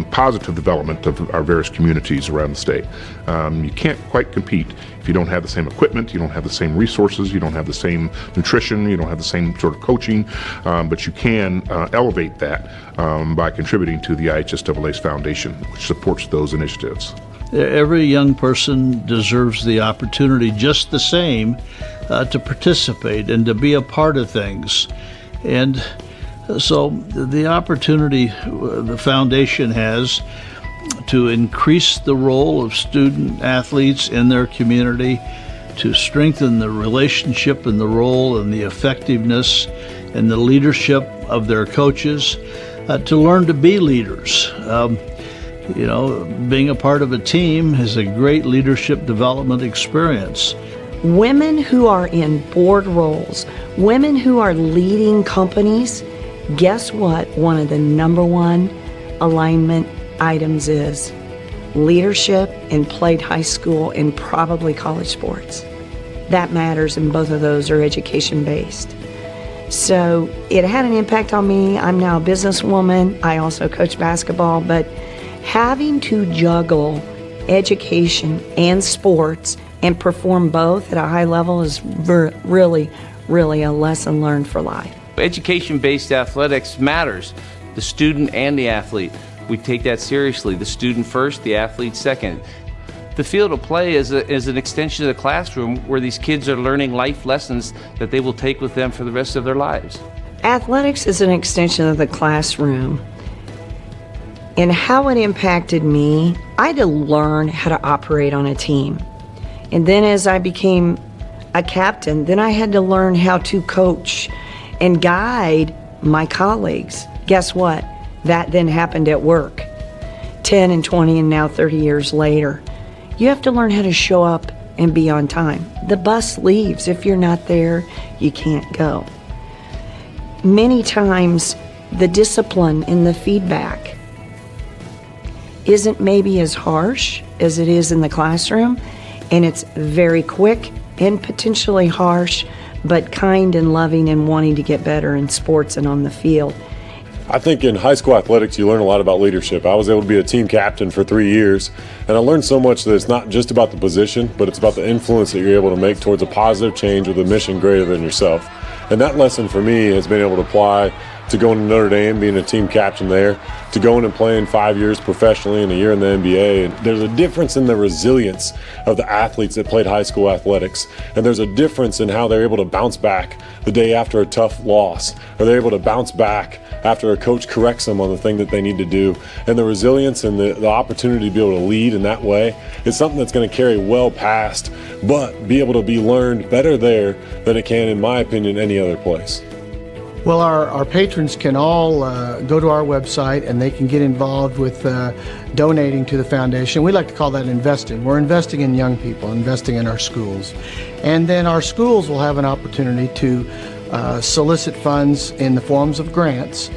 positive development of our various communities around the state. You can't quite compete if you don't have the same equipment, you don't have the same resources, you don't have the same nutrition, you don't have the same sort of coaching, but you can elevate that by contributing to the IHSAA's foundation, which supports those initiatives. Every young person deserves the opportunity just the same to participate and to be a part of things. And so the opportunity the foundation has to increase the role of student athletes in their community, to strengthen the relationship and the role and the effectiveness and the leadership of their coaches, to learn to be leaders. Being a part of a team is a great leadership development experience. Women who are in board roles, women who are leading companies, guess what? One of the number one alignment items is leadership in played high school and probably college sports. That matters, and both of those are education-based. So it had an impact on me. I'm now a businesswoman. I also coach basketball, but having to juggle education and sports and perform both at a high level is really, really a lesson learned for life. Education-based athletics matters, the student and the athlete. We take that seriously. The student first, the athlete second. The field of play is an extension of the classroom where these kids are learning life lessons that they will take with them for the rest of their lives. Athletics is an extension of the classroom. And how it impacted me, I had to learn how to operate on a team. And then as I became a captain, then I had to learn how to coach and guide my colleagues. Guess what? That then happened at work. 10 and 20 and now 30 years later. You have to learn how to show up and be on time. The bus leaves. If you're not there, you can't go. Many times, the discipline and the feedback isn't maybe as harsh as it is in the classroom, and it's very quick and potentially harsh, but kind and loving and wanting to get better in sports and on the field. I think in high school athletics, you learn a lot about leadership. I was able to be a team captain for 3 years, and I learned so much that it's not just about the position, but it's about the influence that you're able to make towards a positive change with a mission greater than yourself. And that lesson for me has been able to apply to going to Notre Dame, being a team captain there, to going and playing 5 years professionally and a year in the NBA. And there's a difference in the resilience of the athletes that played high school athletics. And there's a difference in how they're able to bounce back the day after a tough loss, or they're able to bounce back after a coach corrects them on the thing that they need to do. And the resilience and the opportunity to be able to lead in that way is something that's going to carry well past, but be able to be learned better there than it can, in my opinion, any other place. Well, our patrons can all go to our website and they can get involved with donating to the foundation. We like to call that investing. We're investing in young people, investing in our schools. And then our schools will have an opportunity to solicit funds in the forms of grants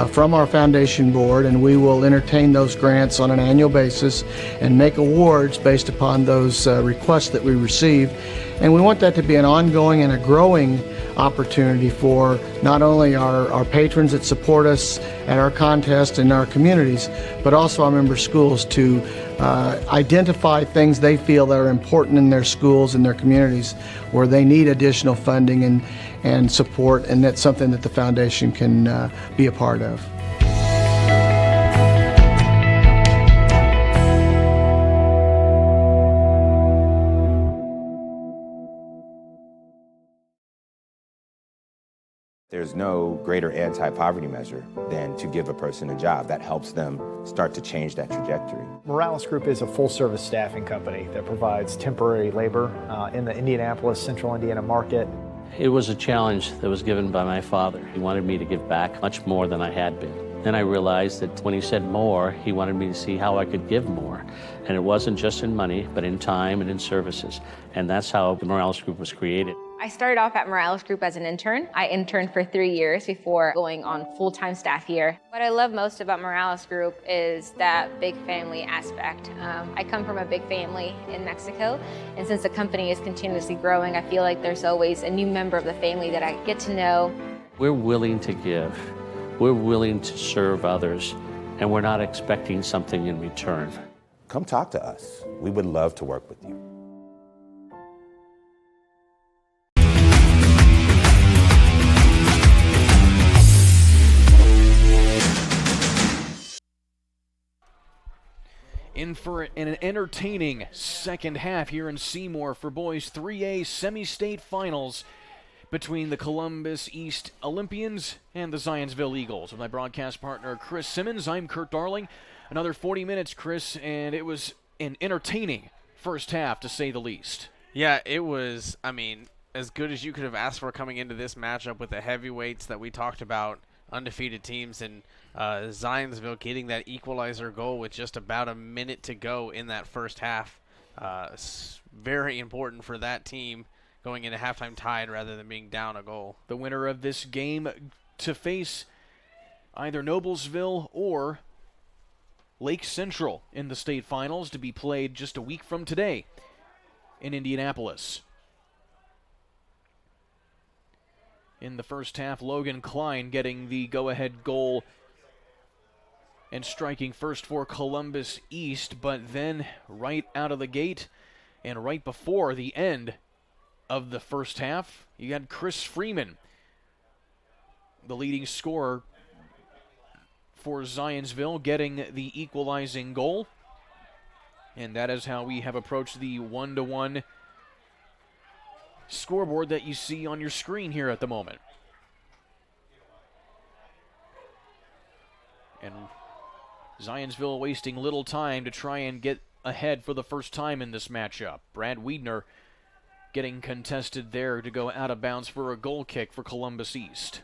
from our foundation board, and we will entertain those grants on an annual basis and make awards based upon those requests that we receive. And we want that to be an ongoing and a growing opportunity for not only our patrons that support us at our contest in our communities, but also our member schools to identify things they feel that are important in their schools and their communities where they need additional funding and support, and that's something that the foundation can be a part of. There's no greater anti-poverty measure than to give a person a job. That helps them start to change that trajectory. Morales Group is a full-service staffing company that provides temporary labor in the Indianapolis, Central Indiana market. It was a challenge that was given by my father. He wanted me to give back much more than I had been. Then I realized that when he said more, he wanted me to see how I could give more. And it wasn't just in money, but in time and in services. And that's how the Morales Group was created. I started off at Morales Group as an intern. I interned for 3 years before going on full-time staff here. What I love most about Morales Group is that big family aspect. I come from a big family in Mexico, and since the company is continuously growing, I feel like there's always a new member of the family that I get to know. We're willing to give. We're willing to serve others, and we're not expecting something in return. Come talk to us. We would love to work with you. In for an entertaining second half here in Seymour for boys 3A semi-state finals between the Columbus East Olympians and the Zionsville Eagles. With my broadcast partner Chris Simmons, I'm Kurt Darling. Another 40 minutes, Chris, and it was an entertaining first half, to say the least. Yeah, it was, I mean, as good as you could have asked for coming into this matchup with the heavyweights that we talked about, undefeated teams, and Zionsville getting that equalizer goal with just about a minute to go in that first half. Very important for that team going into halftime tied rather than being down a goal. The winner of this game to face either Noblesville or Lake Central in the state finals, to be played just a week from today in Indianapolis. In the first half, Logan Klein getting the go-ahead goal and striking first for Columbus East, but then right out of the gate and right before the end of the first half, you had Chris Freeman, the leading scorer for Zionsville, getting the equalizing goal. And that is how we have approached the 1-1 scoreboard that you see on your screen here at the moment. And Zionsville wasting little time to try and get ahead for the first time in this matchup. Brad Wiedner getting contested there to go out of bounds for a goal kick for Columbus East.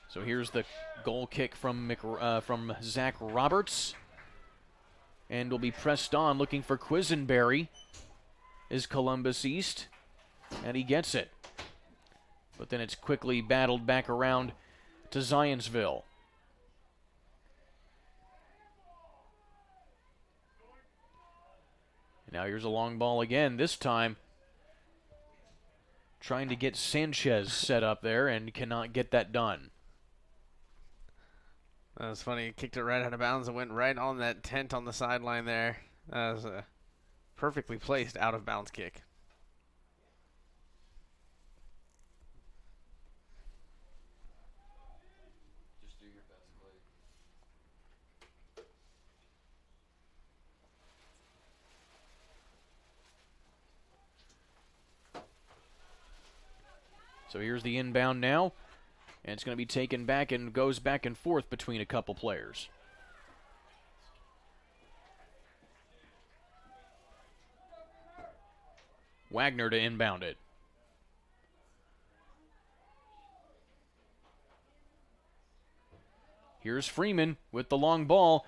So here's the goal kick from Zach Roberts. And will be pressed on, looking for Quisenberry, is Columbus East. And he gets it. But then it's quickly battled back around to Zionsville. And now here's a long ball again, this time trying to get Sanchez set up there and cannot get that done. That was funny. He kicked it right out of bounds and went right on that tent on the sideline there. That was a perfectly placed out of bounds kick. Just do your best, Blake. So here's the inbound now. And it's going to be taken back and goes back and forth between a couple players. Wagner to inbound it. Here's Freeman with the long ball.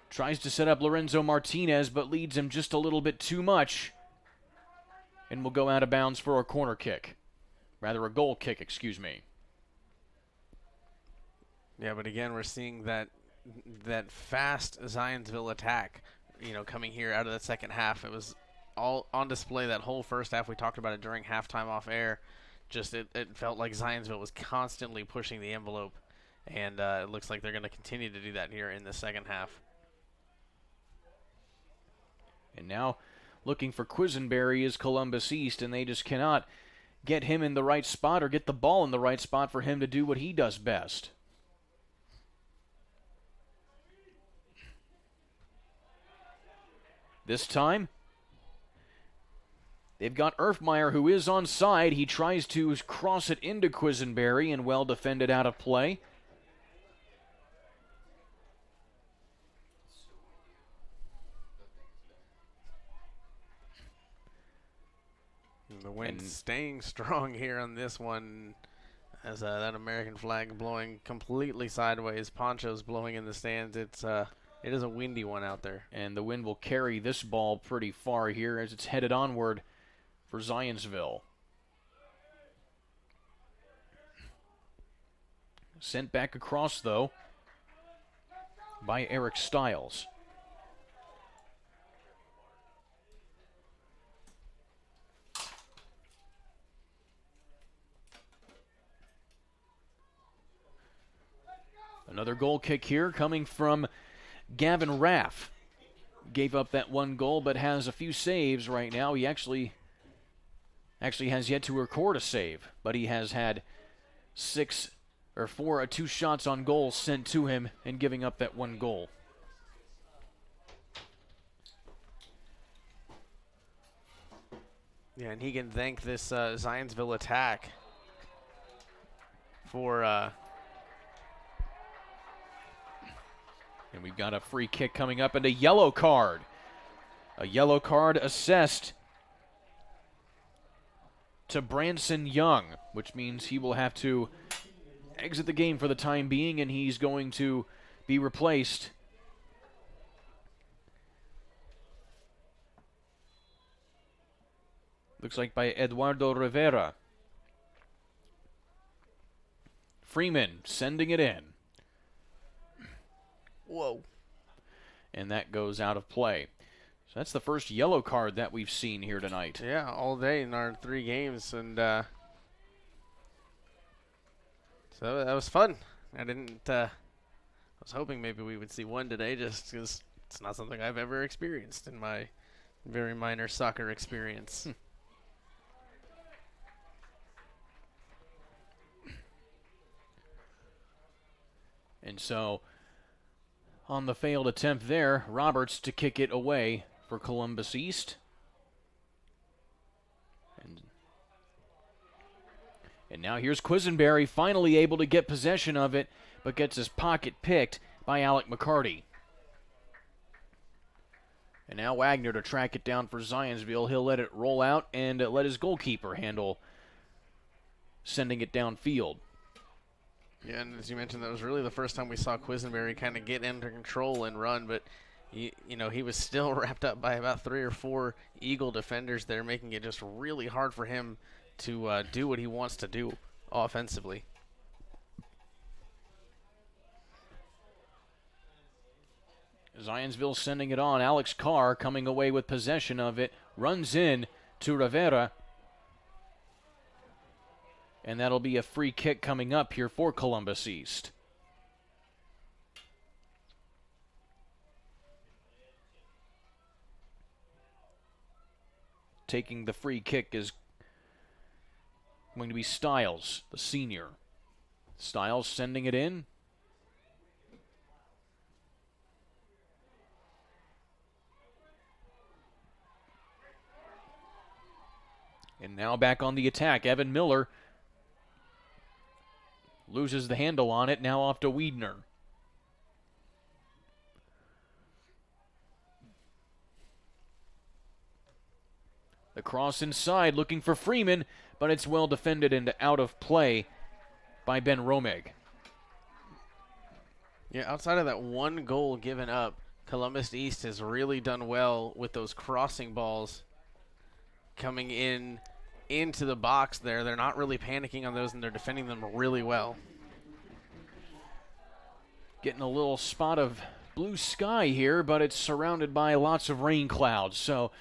Tries to set up Lorenzo Martinez, but leads him just a little bit too much. And will go out of bounds for a corner kick. Rather, a goal kick, excuse me. Yeah, but again, we're seeing that fast Zionsville attack, coming here out of the second half. It was all on display that whole first half. We talked about it during halftime off air. Just it felt like Zionsville was constantly pushing the envelope, and it looks like they're going to continue to do that here in the second half. And now looking for Quisenberry is Columbus East, and they just cannot get him in the right spot or get the ball in the right spot for him to do what he does best. This time, they've got Erfmeyer, who is onside. He tries to cross it into Quisenberry and well defended out of play. The wind staying strong here on this one, as that American flag blowing completely sideways, ponchos blowing in the stands. It is a windy one out there. And the wind will carry this ball pretty far here as it's headed onward for Zionsville. Sent back across, though, by Eric Stiles. Another goal kick here coming from Gavin Raff. Gave up that one goal but has a few saves right now. He actually has yet to record a save, but he has had 2 shots on goal sent to him and giving up that one goal. Yeah, and he can thank this Zionsville attack for and we've got a free kick coming up and a yellow card. A yellow card assessed to Branson Young, which means he will have to exit the game for the time being, and he's going to be replaced. Looks like by Eduardo Rivera. Freeman sending it in. Whoa. And that goes out of play. So that's the first yellow card that we've seen here tonight. Yeah, all day in our 3 games, and so that was fun. I was hoping maybe we would see one today, just because it's not something I've ever experienced in my very minor soccer experience. And so, on the failed attempt there, Roberts to kick it away for Columbus East. And now here's Quisenberry, finally able to get possession of it, but gets his pocket picked by Alec McCarty. And now Wagner to track it down for Zionsville. He'll let it roll out and let his goalkeeper handle sending it downfield. Yeah, and as you mentioned, that was really the first time we saw Quisenberry kind of get under control and run, but he was still wrapped up by about 3 or 4 Eagle defenders there, making it just really hard for him to do what he wants to do offensively. Zionsville sending it on. Alex Carr coming away with possession of it, runs in to Rivera. And that'll be a free kick coming up here for Columbus East. Taking the free kick is going to be Stiles, the senior. Stiles sending it in. And now back on the attack, Evan Miller loses the handle on it, now off to Wiedner. The cross inside, looking for Freeman, but it's well defended and out of play by Ben Romig. Yeah, outside of that one goal given up, Columbus East has really done well with those crossing balls coming into the box there. They're not really panicking on those, and they're defending them really well. Getting a little spot of blue sky here, but it's surrounded by lots of rain clouds, so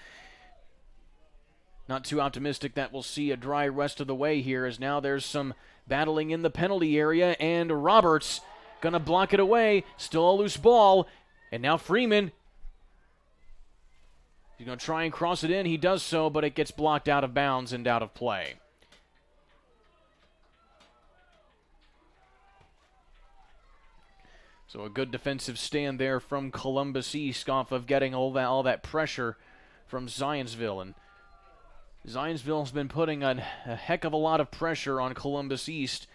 not too optimistic that we'll see a dry rest of the way here, as now there's some battling in the penalty area, and Roberts gonna block it away. Still a loose ball, and now Freeman, he's gonna try and cross it in. He does so, but it gets blocked out of bounds and out of play. So a good defensive stand there from Columbus East off of getting all that pressure from Zionsville. And Zionsville's been putting a heck of a lot of pressure on Columbus East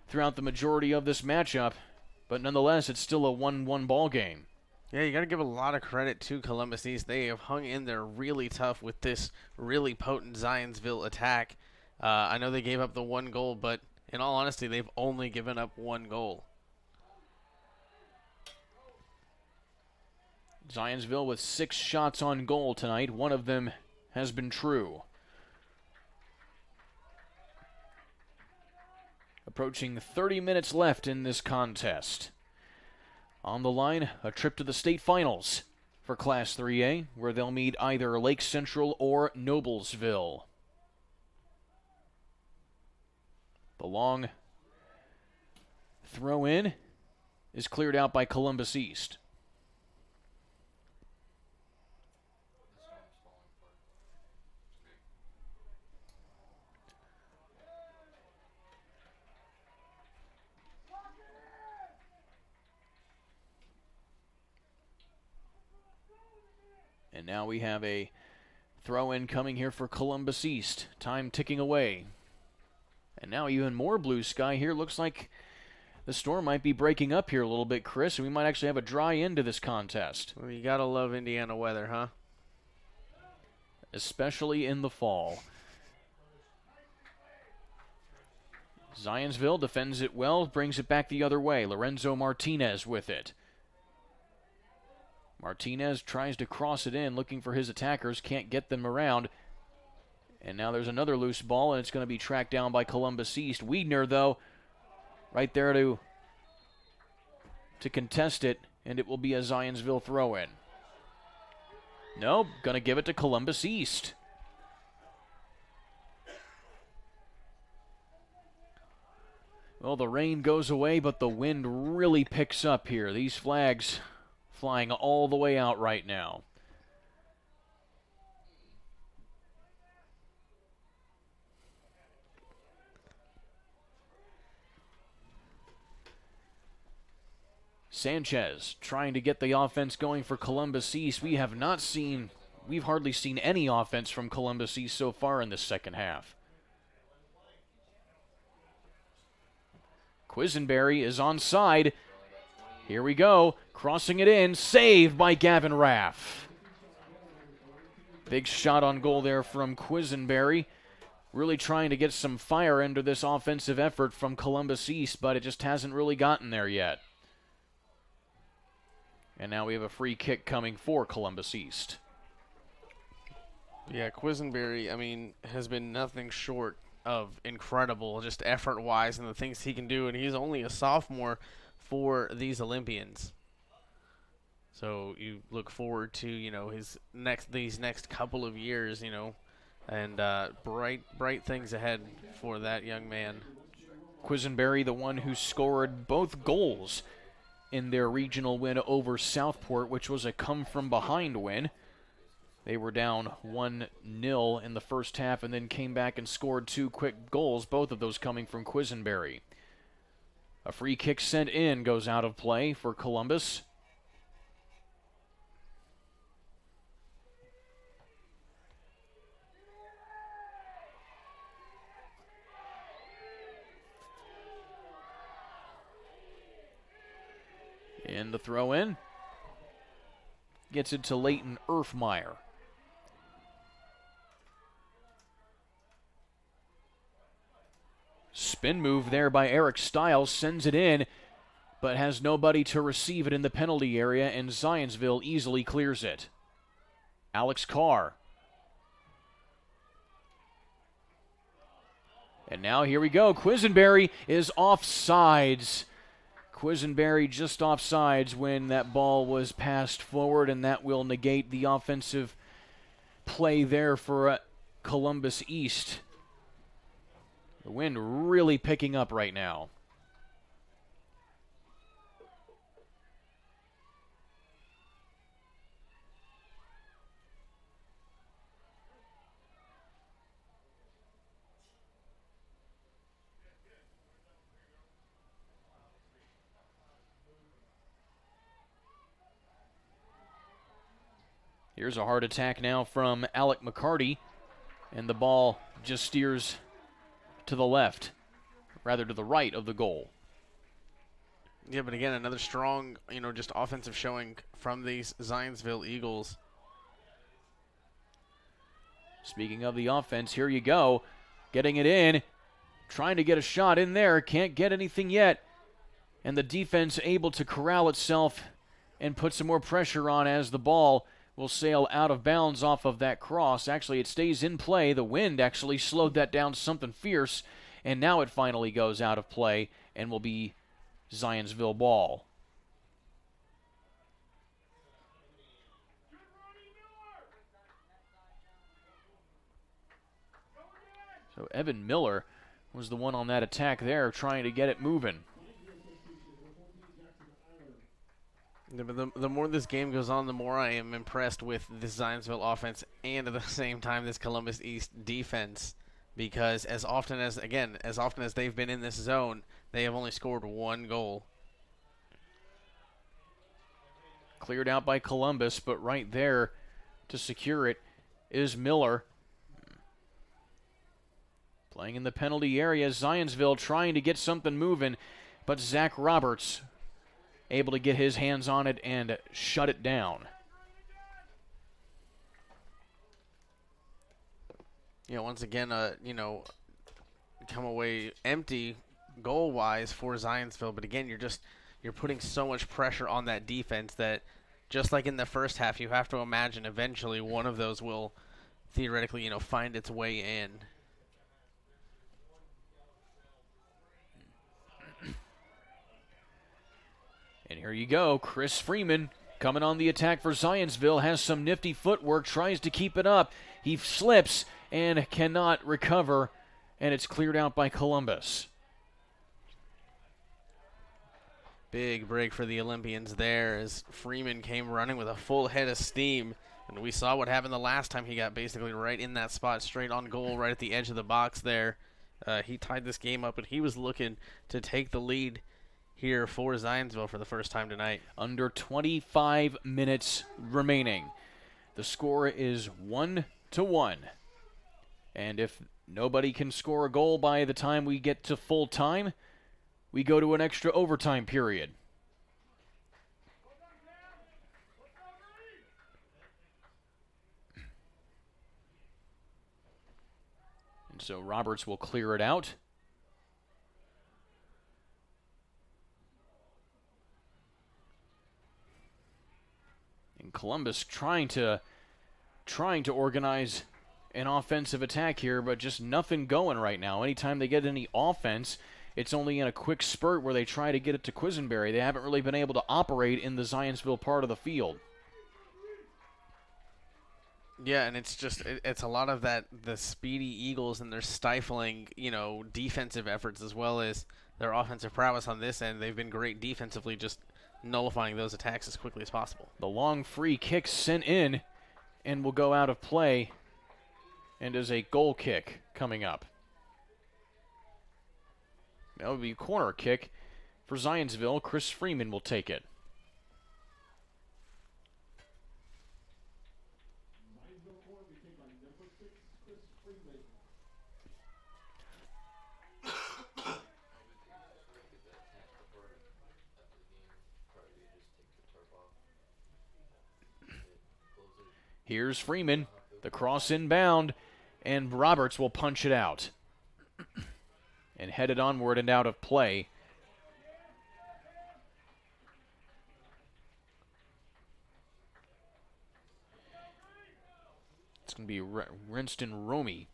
throughout the majority of this matchup, but nonetheless, it's still a 1-1 ball game. Yeah, you got to give a lot of credit to Columbus East. They have hung in there really tough with this really potent Zionsville attack. I know they gave up the one goal, but in all honesty, they've only given up one goal. Zionsville with 6 shots on goal tonight. One of them has been true. Approaching 30 minutes left in this contest. On the line, a trip to the state finals for Class 3A, where they'll meet either Lake Central or Noblesville. The long throw in is cleared out by Columbus East. And now we have a throw-in coming here for Columbus East. Time ticking away. And now even more blue sky here. Looks like the storm might be breaking up here a little bit, Chris, and we might actually have a dry end to this contest. Well, you gotta love Indiana weather, huh? Especially in the fall. Zionsville defends it well, brings it back the other way. Lorenzo Martinez with it. Martinez tries to cross it in, looking for his attackers, can't get them around. And now there's another loose ball, and it's going to be tracked down by Columbus East. Wiedner, though, right there to contest it, and it will be a Zionsville throw-in. No, going to give it to Columbus East. Well, the rain goes away, but the wind really picks up here. These flags flying all the way out right now. Sanchez trying to get the offense going for Columbus East. We've hardly seen any offense from Columbus East so far in the second half. Quisenberry is onside. Here we go. Crossing it in. Saved by Gavin Raff. Big shot on goal there from Quisenberry. Really trying to get some fire into this offensive effort from Columbus East, but it just hasn't really gotten there yet. And now we have a free kick coming for Columbus East. Yeah, Quisenberry, I mean, has been nothing short of incredible, just effort-wise and the things he can do, and he's only a sophomore for these Olympians. So you look forward to, these next couple of years, and bright things ahead for that young man. Quisenberry, the one who scored both goals in their regional win over Southport, which was a come-from-behind win. They were down 1-0 in the first half and then came back and scored 2 quick goals, both of those coming from Quisenberry. A free kick sent in goes out of play for Columbus. And the throw in gets it to Leighton Erfmeyer. Spin move there by Eric Stiles, sends it in, but has nobody to receive it in the penalty area, and Zionsville easily clears it. Alex Carr. And now here we go. Quisenberry is offsides. Quisenberry just offsides when that ball was passed forward, and that will negate the offensive play there for Columbus East. The wind really picking up right now. Here's a hard attack now from Alec McCarty, and the ball just steers to the left, rather to the right of the goal. Yeah, but again, another strong, just offensive showing from these Zionsville Eagles. Speaking of the offense, here you go. Getting it in, trying to get a shot in there, can't get anything yet. And the defense able to corral itself and put some more pressure on as the ball will sail out of bounds off of that cross. Actually, it stays in play. The wind actually slowed that down something fierce, and now it finally goes out of play and will be Zionsville ball. So Evan Miller was the one on that attack there, trying to get it moving. Yeah, but the more this game goes on, the more I am impressed with this Zionsville offense and at the same time this Columbus East defense, because as often as they've been in this zone, they have only scored one goal. Cleared out by Columbus, but right there to secure it is Miller. Playing in the penalty area, Zionsville trying to get something moving, but Zach Roberts able to get his hands on it and shut it down. Once again, come away empty goal-wise for Zionsville, but again, you're putting so much pressure on that defense that just like in the first half, you have to imagine eventually one of those will theoretically, find its way in. And here you go, Chris Freeman coming on the attack for Zionsville, has some nifty footwork, tries to keep it up. He slips and cannot recover, and it's cleared out by Columbus. Big break for the Olympians there as Freeman came running with a full head of steam. And we saw what happened the last time. He got basically right in that spot, straight on goal, right at the edge of the box there. He tied this game up, and he was looking to take the lead here for Zionsville for the first time tonight. Under 25 minutes remaining. The score is 1-1. And if nobody can score a goal by the time we get to full time, we go to an extra overtime period. And so Roberts will clear it out. And Columbus trying to organize an offensive attack here, but just nothing going right now. Anytime they get any offense, it's only in a quick spurt where they try to get it to Quisenberry. They haven't really been able to operate in the Zionsville part of the field. Yeah, and it's a lot of the speedy Eagles and their stifling, defensive efforts as well as their offensive prowess on this end. They've been great defensively, just nullifying those attacks as quickly as possible. The long free kick sent in and will go out of play, and is a goal kick coming up. That would be a corner kick for Zionsville. Chris Freeman will take it. Here's Freeman, the cross inbound, and Roberts will punch it out. And headed onward and out of play. It's going to be Rinston Romy,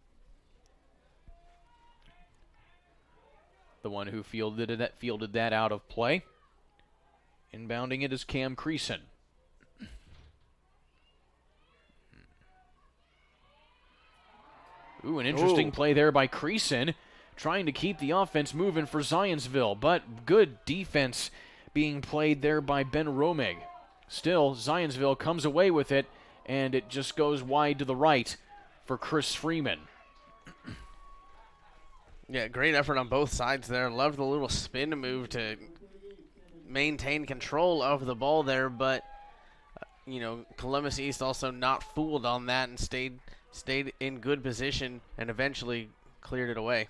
the one who fielded that out of play. Inbounding it is Cam Creason. Ooh, an interesting play there by Creason, trying to keep the offense moving for Zionsville, but good defense being played there by Ben Romig. Still, Zionsville comes away with it, and it just goes wide to the right for Chris Freeman. Yeah, great effort on both sides there. Loved the little spin move to maintain control of the ball there, but, Columbus East also not fooled on that and stayed in good position and eventually cleared it away.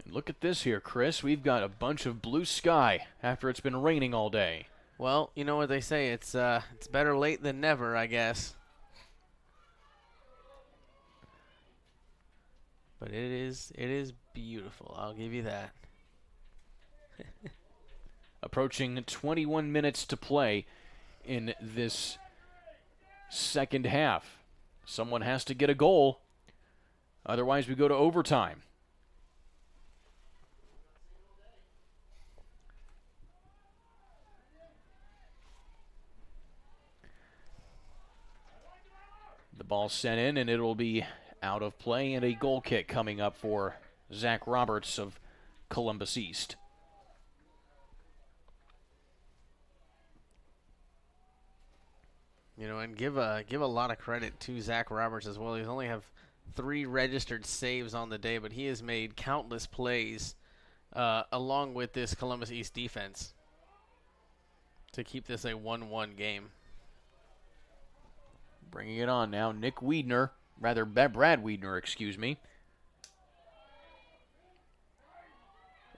And look at this here, Chris. We've got a bunch of blue sky after it's been raining all day. Well, you know what they say. It's better late than never, I guess. But it is beautiful. I'll give you that. Approaching 21 minutes to play in this second half. Someone has to get a goal. Otherwise, we go to overtime. The ball sent in, and it'll be out of play, and a goal kick coming up for Zach Roberts of Columbus East. And give a lot of credit to Zach Roberts as well. He's only have 3 registered saves on the day, but he has made countless plays along with this Columbus East defense to keep this a 1-1 game. Bringing it on now, Brad Wiedner, excuse me.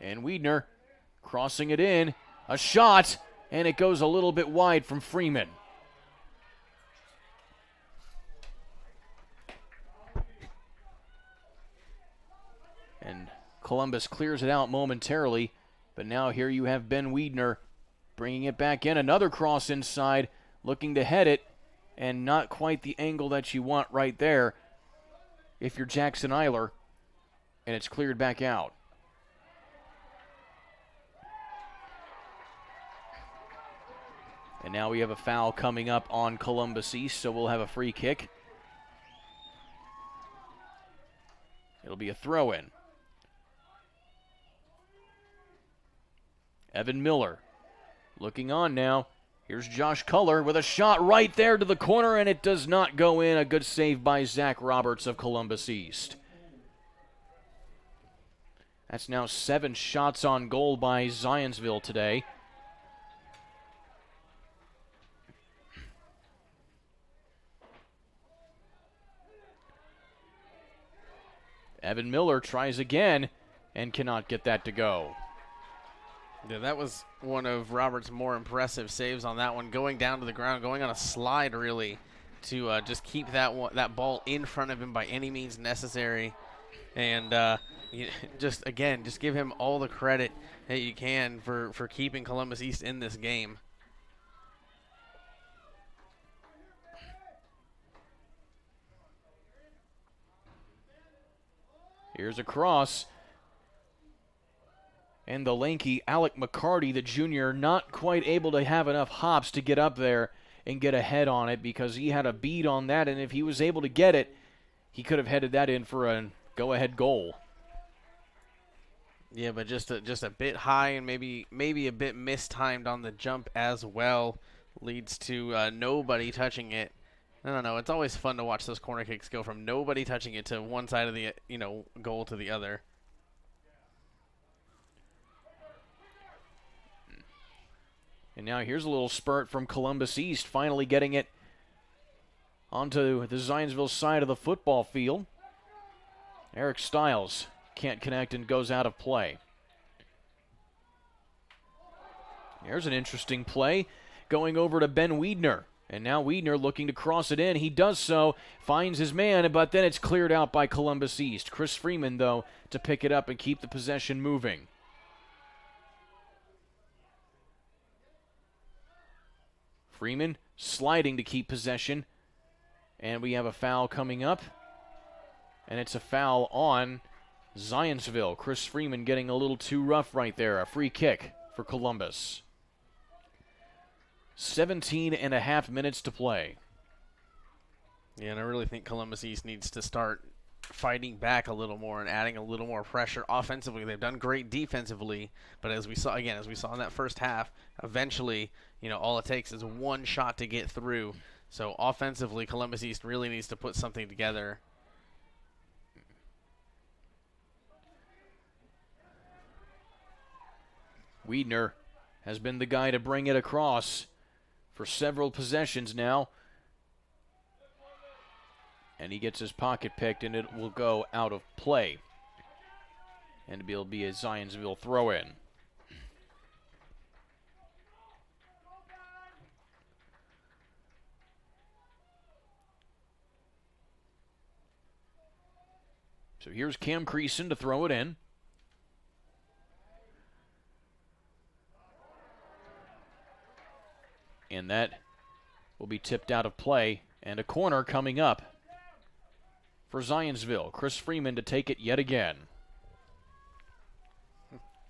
And Wiedner crossing it in, a shot, and it goes a little bit wide from Freeman. And Columbus clears it out momentarily, but now here you have Ben Wiedner bringing it back in. Another cross inside, looking to head it, and not quite the angle that you want right there if you're Jackson Eiler, and it's cleared back out. And now we have a foul coming up on Columbus East, so we'll have a free kick. It'll be a throw-in. Evan Miller looking on now. Here's Josh Culler with a shot right there to the corner, and it does not go in. A good save by Zach Roberts of Columbus East. That's now 7 shots on goal by Zionsville today. Evan Miller tries again and cannot get that to go. Yeah, that was one of Roberts' more impressive saves on that one, going down to the ground, going on a slide really to just keep that ball in front of him by any means necessary. And just give him all the credit that you can for keeping Columbus East in this game. Here's a cross. And the lanky Alec McCarty, the junior, not quite able to have enough hops to get up there and get a head on it because he had a bead on that, and if he was able to get it, he could have headed that in for a go-ahead goal. Yeah, but just a bit high and maybe a bit mistimed on the jump as well leads to nobody touching it. I don't know. It's always fun to watch those corner kicks go from nobody touching it to one side of the goal to the other. And now here's a little spurt from Columbus East, finally getting it onto the Zionsville side of the football field. Eric Stiles can't connect and goes out of play. There's an interesting play going over to Ben Wiedner. And now Wiedner looking to cross it in. He does so, finds his man, but then it's cleared out by Columbus East. Chris Freeman, though, to pick it up and keep the possession moving. Freeman sliding to keep possession. And we have a foul coming up. And it's a foul on Zionsville. Chris Freeman getting a little too rough right there. A free kick for Columbus. 17 and a half minutes to play. Yeah, and I really think Columbus East needs to start fighting back a little more and adding a little more pressure offensively. They've done great defensively, but as we saw in that first half, eventually, all it takes is one shot to get through. So offensively, Columbus East really needs to put something together. Wiedner has been the guy to bring it across for several possessions now. And he gets his pocket picked, and it will go out of play. And it'll be a Zionsville throw-in. So here's Cam Creason to throw it in. And that will be tipped out of play. And a corner coming up for Zionsville. Chris Freeman to take it yet again.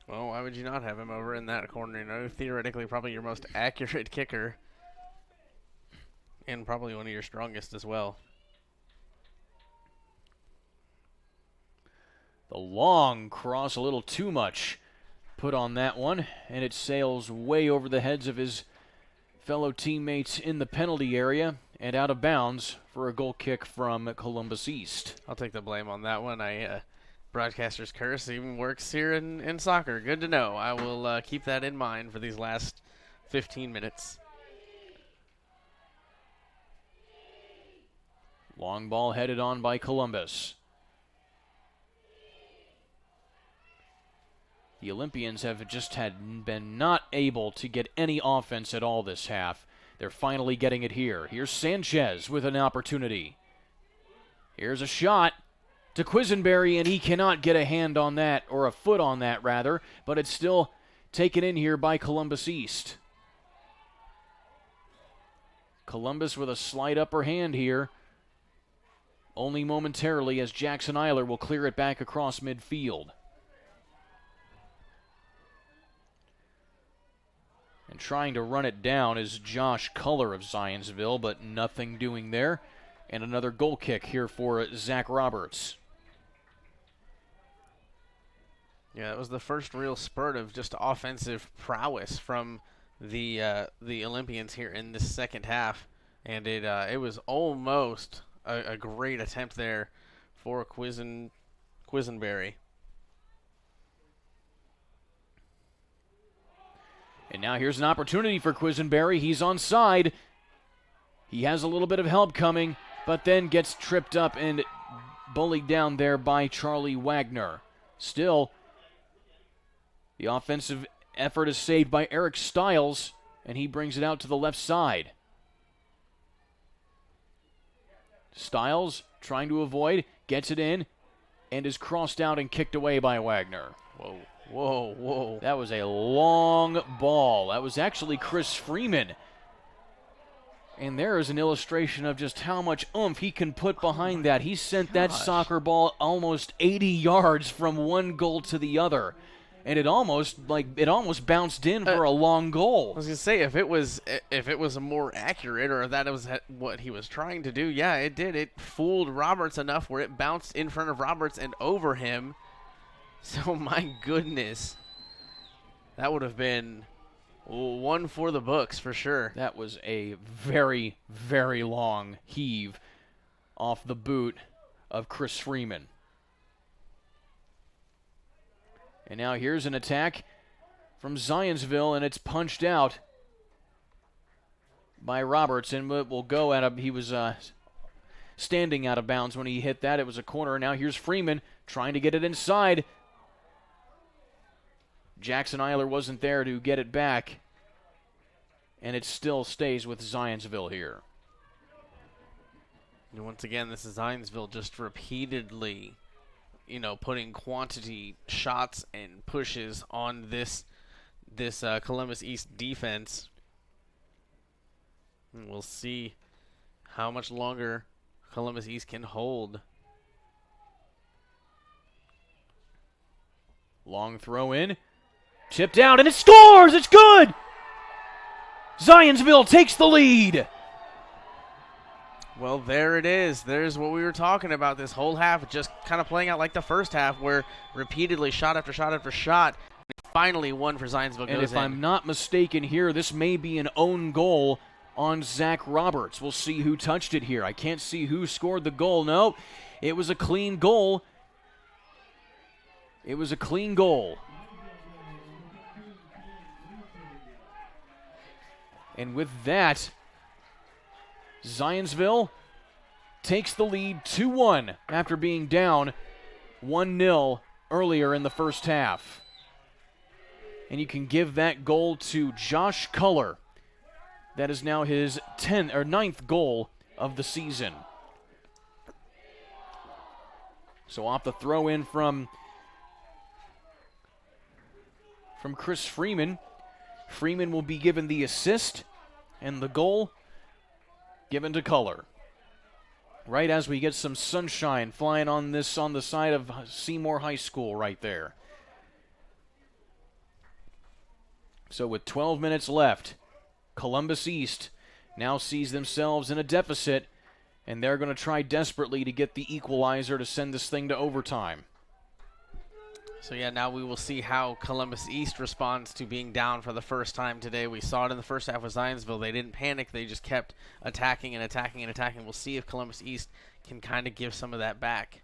Well, why would you not have him over in that corner? Theoretically, probably your most accurate kicker. And probably one of your strongest as well. The long cross, a little too much put on that one. And it sails way over the heads of his fellow teammates in the penalty area and out of bounds for a goal kick from Columbus East. I'll take the blame on that one. Broadcaster's curse even works here in soccer. Good to know. I will keep that in mind for these last 15 minutes. Long ball headed on by Columbus. The Olympians have just been not able to get any offense at all this half. They're finally getting it here. Here's Sanchez with an opportunity. Here's a shot to Quisenberry, and he cannot get a hand on that, or a foot on that, rather, but it's still taken in here by Columbus East. Columbus with a slight upper hand here, only momentarily, as Jackson Eiler will clear it back across midfield. And trying to run it down is Josh Culler of Zionsville, but nothing doing there. And another goal kick here for Zach Roberts. Yeah, it was the first real spurt of just offensive prowess from the Olympians here in this second half. And it was almost a great attempt there for Quisenberry. And now here's an opportunity for Quisenberry. He's onside. He has a little bit of help coming, but then gets tripped up and bullied down there by Charlie Wagner. Still, the offensive effort is saved by Eric Stiles, and he brings it out to the left side. Stiles trying to avoid, gets it in, and is crossed out and kicked away by Wagner. Whoa. Whoa, whoa. That was a long ball. That was actually Chris Freeman. And there is an illustration of just how much oomph he can put behind that. He sent that soccer ball almost 80 yards from one goal to the other. And it almost bounced in for a long goal. I was going to say, if it was more accurate, or if that was what he was trying to do, yeah, it did. It fooled Roberts enough where it bounced in front of Roberts and over him. So, my goodness, that would have been one for the books for sure. That was a very, very long heave off the boot of Chris Freeman. And now here's an attack from Zionsville, and it's punched out by Roberts, and it will go he was standing out of bounds when he hit that. It was a corner. Now here's Freeman trying to get it inside. Jackson Eiler wasn't there to get it back. and it still stays with Zionsville here. And once again, this is Zionsville just repeatedly, putting quantity shots and pushes on this Columbus East defense. And we'll see how much longer Columbus East can hold. Long throw in, tipped out, and it scores! It's good! Zionsville takes the lead. Well, there it is. There's what we were talking about this whole half, just kind of playing out like the first half, where repeatedly shot after shot after shot. Finally, one for Zionsville goes in. And if I'm not mistaken here, this may be an own goal on Zach Roberts. We'll see who touched it here. I can't see who scored the goal. No, it was a clean goal. It was a clean goal. And with that, Zionsville takes the lead 2-1 after being down 1-0 earlier in the first half. And you can give that goal to Josh Culler. That is now his 9th goal of the season. So off the throw in from Chris Freeman. Freeman will be given the assist, and the goal given to Culler. Right as we get some sunshine flying on the side of Seymour High School right there. So with 12 minutes left, Columbus East now sees themselves in a deficit, and they're going to try desperately to get the equalizer to send this thing to overtime. So yeah, now we will see how Columbus East responds to being down for the first time today. We saw it in the first half with Zionsville. They didn't panic. They just kept attacking and attacking and attacking. We'll see if Columbus East can kind of give some of that back.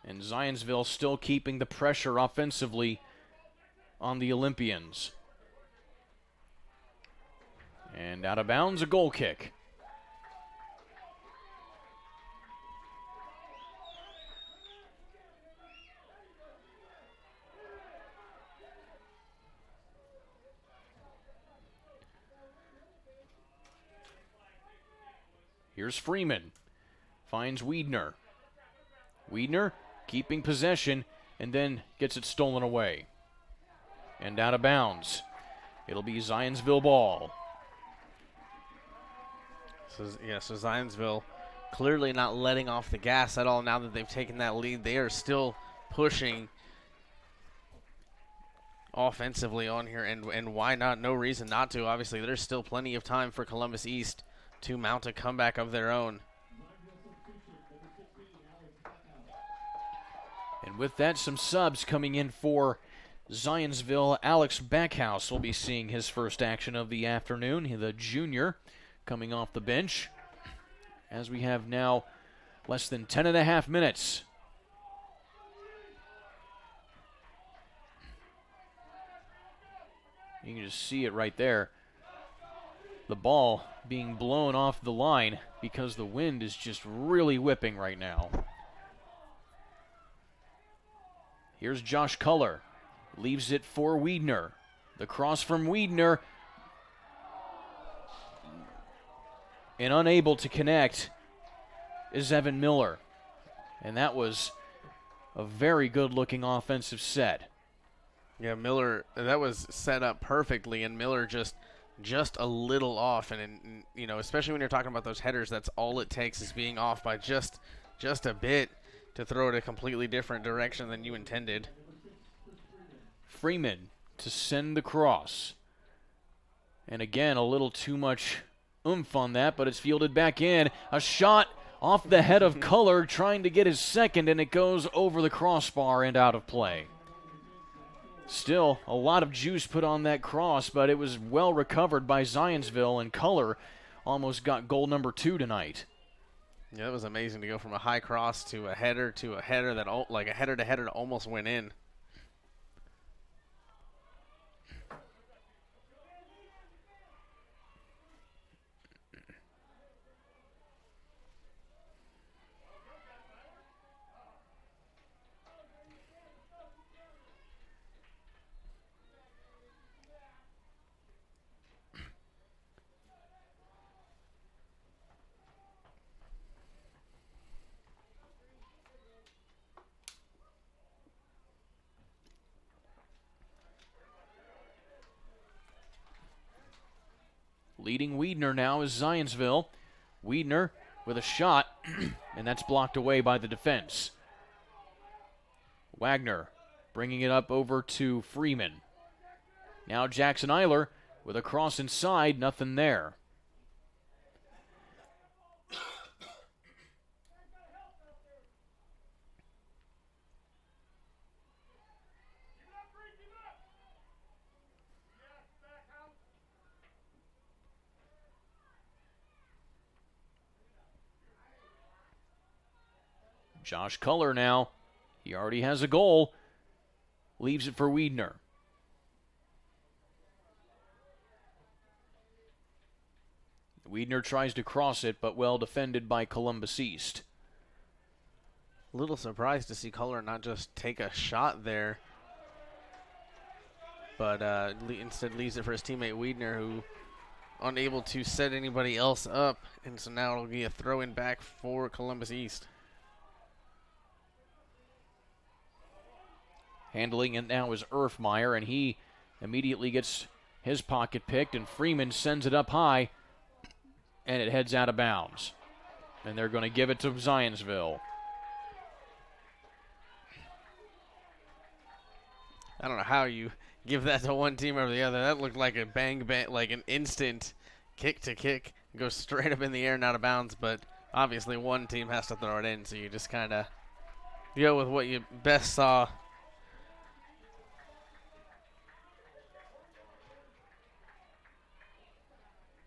And Zionsville still keeping the pressure offensively on the Olympians. And out of bounds, a goal kick. Here's Freeman. Finds Wiedner. Wiedner keeping possession and then gets it stolen away. And out of bounds. It'll be Zionsville ball. So Zionsville clearly not letting off the gas at all now that they've taken that lead. They are still pushing offensively on here, and why not? No reason not to. Obviously, there's still plenty of time for Columbus East to mount a comeback of their own. And with that, some subs coming in for Zionsville. Alex Backhouse will be seeing his first action of the afternoon, the junior, coming off the bench. As we have now less than 10.5 minutes. You can just see it right there. The ball being blown off the line because the wind is just really whipping right now. Here's Josh Culler. Leaves it for Wiedner. The cross from Wiedner. And unable to connect is Evan Miller. And that was a very good-looking offensive set. Yeah, Miller, that was set up perfectly, and Miller just a little off. And you know, especially when you're talking about those headers, that's all it takes is being off by just a bit to throw it a completely different direction than you intended. Freeman to send the cross. And again, a little too much oomph on that, but it's fielded back in. A shot off the head of Culler trying to get his second, and it goes over the crossbar and out of play. Still, a lot of juice put on that cross, but it was well recovered by Zionsville, and Culler almost got goal number 2 tonight. Yeah, it was amazing to go from a high cross to a header that, like a header to header, that almost went in. Leading Wiedner now is Zionsville. Wiedner with a shot, and that's blocked away by the defense. Wagner bringing it up over to Freeman. Now Jackson Eiler with a cross inside, nothing there. Josh Culler now. He already has a goal. Leaves it for Wiedner. Wiedner tries to cross it, but well defended by Columbus East. A little surprised to see Culler not just take a shot there, but instead leaves it for his teammate Wiedner, who unable to set anybody else up, and so now it'll be a throw-in back for Columbus East. Handling it now is Erfmeyer, and he immediately gets his pocket picked, and Freeman sends it up high, and it heads out of bounds. And they're going to give it to Zionsville. I don't know how you give that to one team over the other. That looked like a bang, like an instant kick to kick, goes straight up in the air and out of bounds, but obviously one team has to throw it in, so you just kind of go with what you best saw.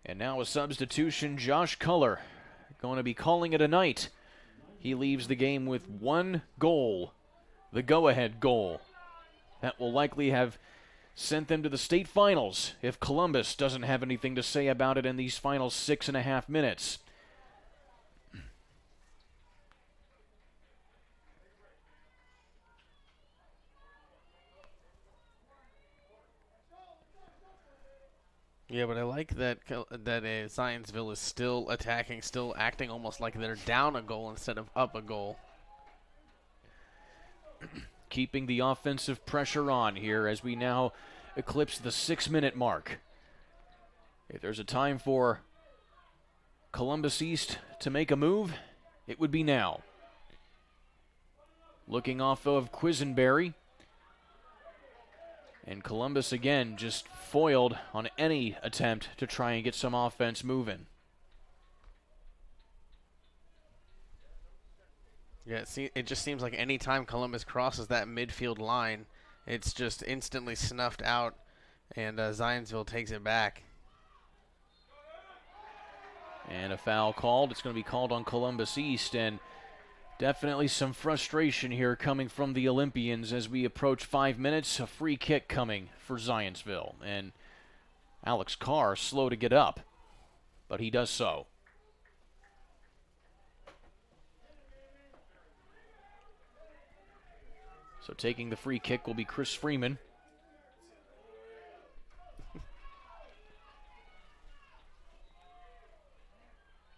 And now a substitution, Josh Culler going to be calling it a night. He leaves the game with one goal, the go-ahead goal. That will likely have sent them to the state finals if Columbus doesn't have anything to say about it in these final 6.5 minutes. Yeah, but I like that Zionsville is still attacking, still acting almost like they're down a goal instead of up a goal. Keeping the offensive pressure on here as we now eclipse the 6-minute mark. If there's a time for Columbus East to make a move, it would be now. Looking off of Quisenberry. And Columbus, again, just foiled on any attempt to try and get some offense moving. Yeah, it just seems like any time Columbus crosses that midfield line, it's just instantly snuffed out, and Zionsville takes it back. And a foul called. It's going to be called on Columbus East, and definitely some frustration here coming from the Olympians as we approach 5 minutes. A free kick coming for Zionsville. And Alex Carr slow to get up, but he does so. So taking the free kick will be Chris Freeman.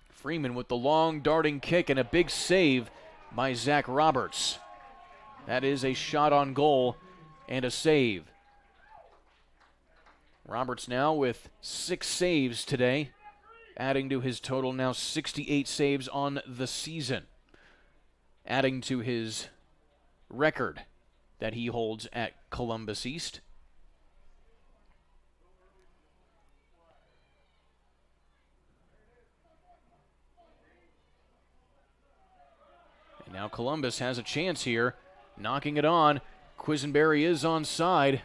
Freeman with the long darting kick and a big save by Zach Roberts. That is a shot on goal and a save. Roberts now with 6 saves today, adding to his total now 68 saves on the season, adding to his record that he holds at Columbus East. And now Columbus has a chance here, knocking it on. Quisenberry is onside.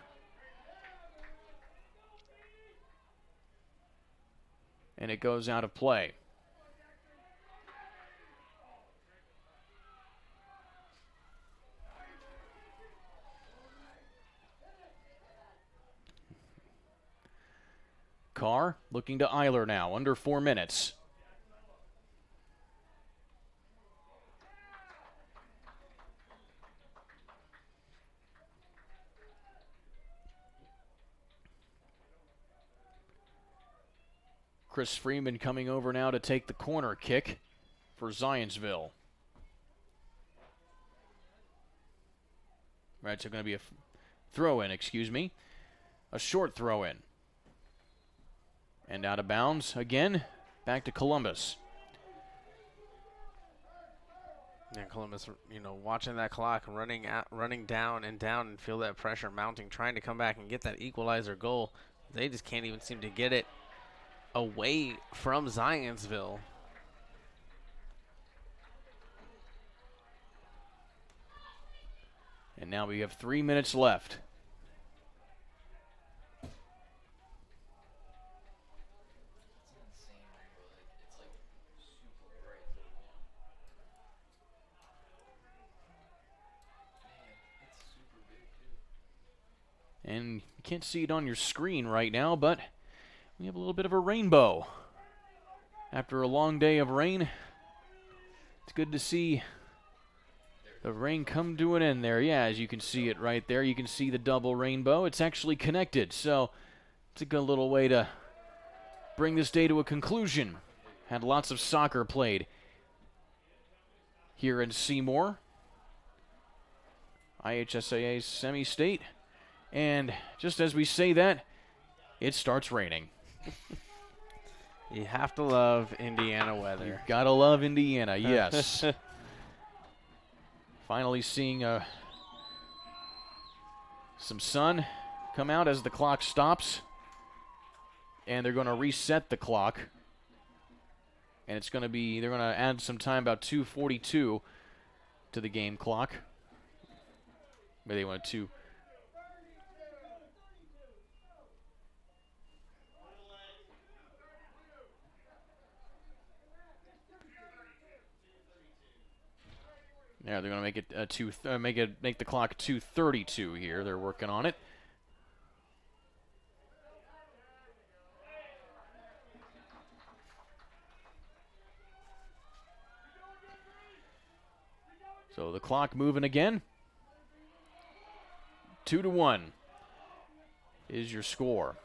And it goes out of play. Carr looking to Eiler now, under 4 minutes. Chris Freeman coming over now to take the corner kick for Zionsville. Right, so going to be a throw-in, excuse me. A short throw-in. And out of bounds again, back to Columbus. Yeah, Columbus, watching that clock, running down and feel that pressure mounting, trying to come back and get that equalizer goal. They just can't even seem to get it away from Zionsville. And now we have 3 minutes left. And you can't see it on your screen right now, but we have a little bit of a rainbow. After a long day of rain, it's good to see the rain come to an end there. Yeah, as you can see it right there, you can see the double rainbow. It's actually connected, so it's a good little way to bring this day to a conclusion. Had lots of soccer played here in Seymour, IHSAA semi-state. And just as we say that, it starts raining. You have to love Indiana weather. You've got to love Indiana, yes. Finally seeing some sun come out as the clock stops. And they're going to reset the clock. And it's going to be, they're going to add some time, about 2:42 to the game clock. Maybe they want to. Yeah, they're going to make it make the clock 2:32 here. They're working on it. So the clock moving again. 2-1 is your score.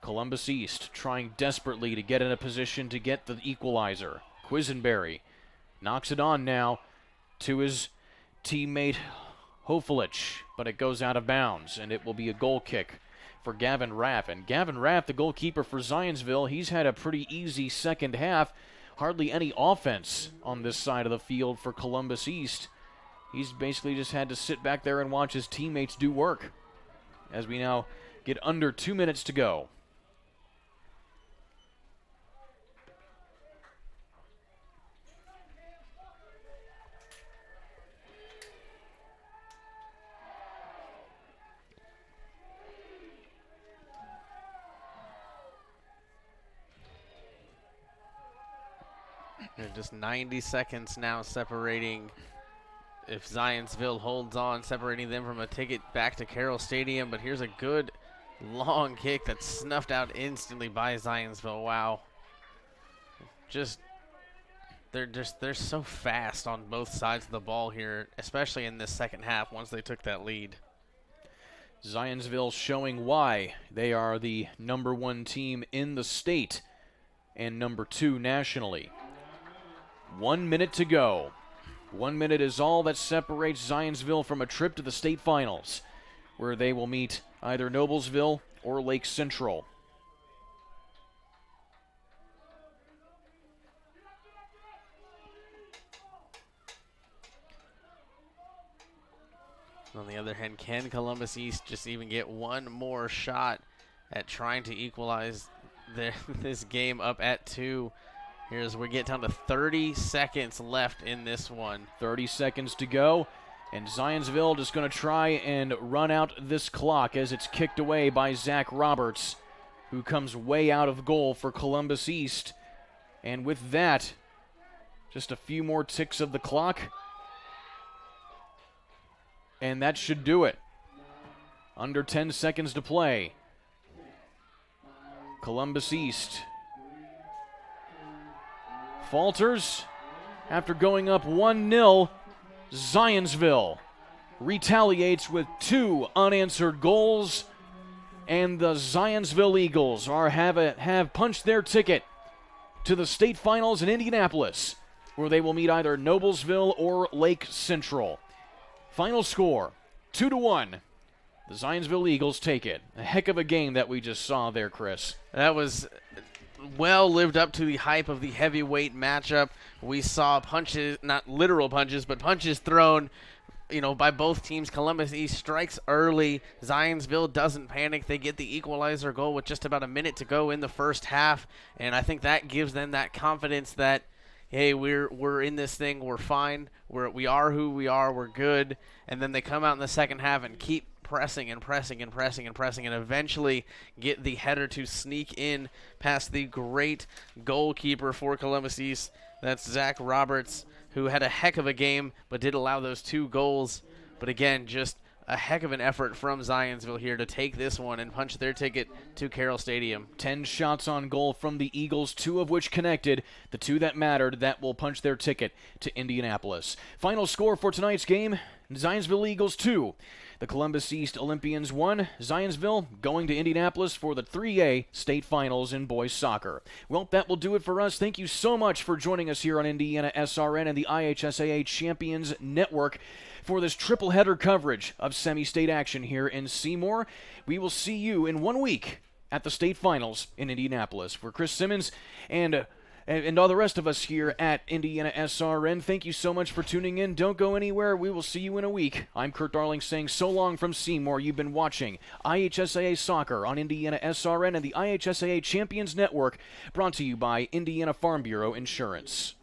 Columbus East trying desperately to get in a position to get the equalizer. Quisenberry knocks it on now to his teammate Hofelich, but it goes out of bounds, and it will be a goal kick for Gavin Raff. And Gavin Raff, the goalkeeper for Zionsville, he's had a pretty easy second half. Hardly any offense on this side of the field for Columbus East. He's basically just had to sit back there and watch his teammates do work. As we now get under 2 minutes to go. They're just 90 seconds now separating, if Zionsville holds on, separating them from a ticket back to Carroll Stadium. But here's a good long kick that's snuffed out instantly by Zionsville. Wow. They're so fast on both sides of the ball here, especially in this second half once they took that lead. Zionsville showing why they are the #1 team in the state and #2 nationally. 1 minute to go. 1 minute is all that separates Zionsville from a trip to the state finals, where they will meet either Noblesville or Lake Central. On the other hand, can Columbus East just even get one more shot at trying to equalize this game up at 2? Here's we get down to 30 seconds left in this one. 30 seconds to go, and Zionsville just going to try and run out this clock as it's kicked away by Zach Roberts, who comes way out of goal for Columbus East. And with that, just a few more ticks of the clock, and that should do it. Under 10 seconds to play. Columbus East falters after going up 1-0. Zionsville retaliates with 2 unanswered goals, and the Zionsville Eagles have punched their ticket to the state finals in Indianapolis, where they will meet either Noblesville or Lake Central. Final score, 2-1. The Zionsville Eagles take it. A heck of a game that we just saw there, Chris. That was well lived up to the hype of the heavyweight matchup. We saw punches, not literal punches, but punches thrown, by both teams. Columbus East strikes early. Zionsville doesn't panic. They get the equalizer goal with just about a minute to go in the first half, and I think that gives them that confidence that, hey, we're in this thing, we're fine, we are who we are, we're good. And then they come out in the second half and keep pressing and pressing and pressing and pressing, and eventually get the header to sneak in past the great goalkeeper for Columbus East. That's Zach Roberts, who had a heck of a game but did allow those 2 goals. But again, just a heck of an effort from Zionsville here to take this one and punch their ticket to Carroll Stadium. 10 shots on goal from the Eagles, 2 of which connected. The 2 that mattered, that will punch their ticket to Indianapolis. Final score for tonight's game, Zionsville Eagles 2. The Columbus East Olympians 1. Zionsville going to Indianapolis for the 3A state finals in boys soccer. Well, that will do it for us. Thank you so much for joining us here on Indiana SRN and the IHSAA Champions Network for this triple header coverage of semi-state action here in Seymour. We will see you in 1 week at the state finals in Indianapolis. For Chris Simmons and all the rest of us here at Indiana SRN, thank you so much for tuning in. Don't go anywhere. We will see you in a week. I'm Kurt Darling saying so long from Seymour. You've been watching IHSAA Soccer on Indiana SRN and the IHSAA Champions Network, brought to you by Indiana Farm Bureau Insurance.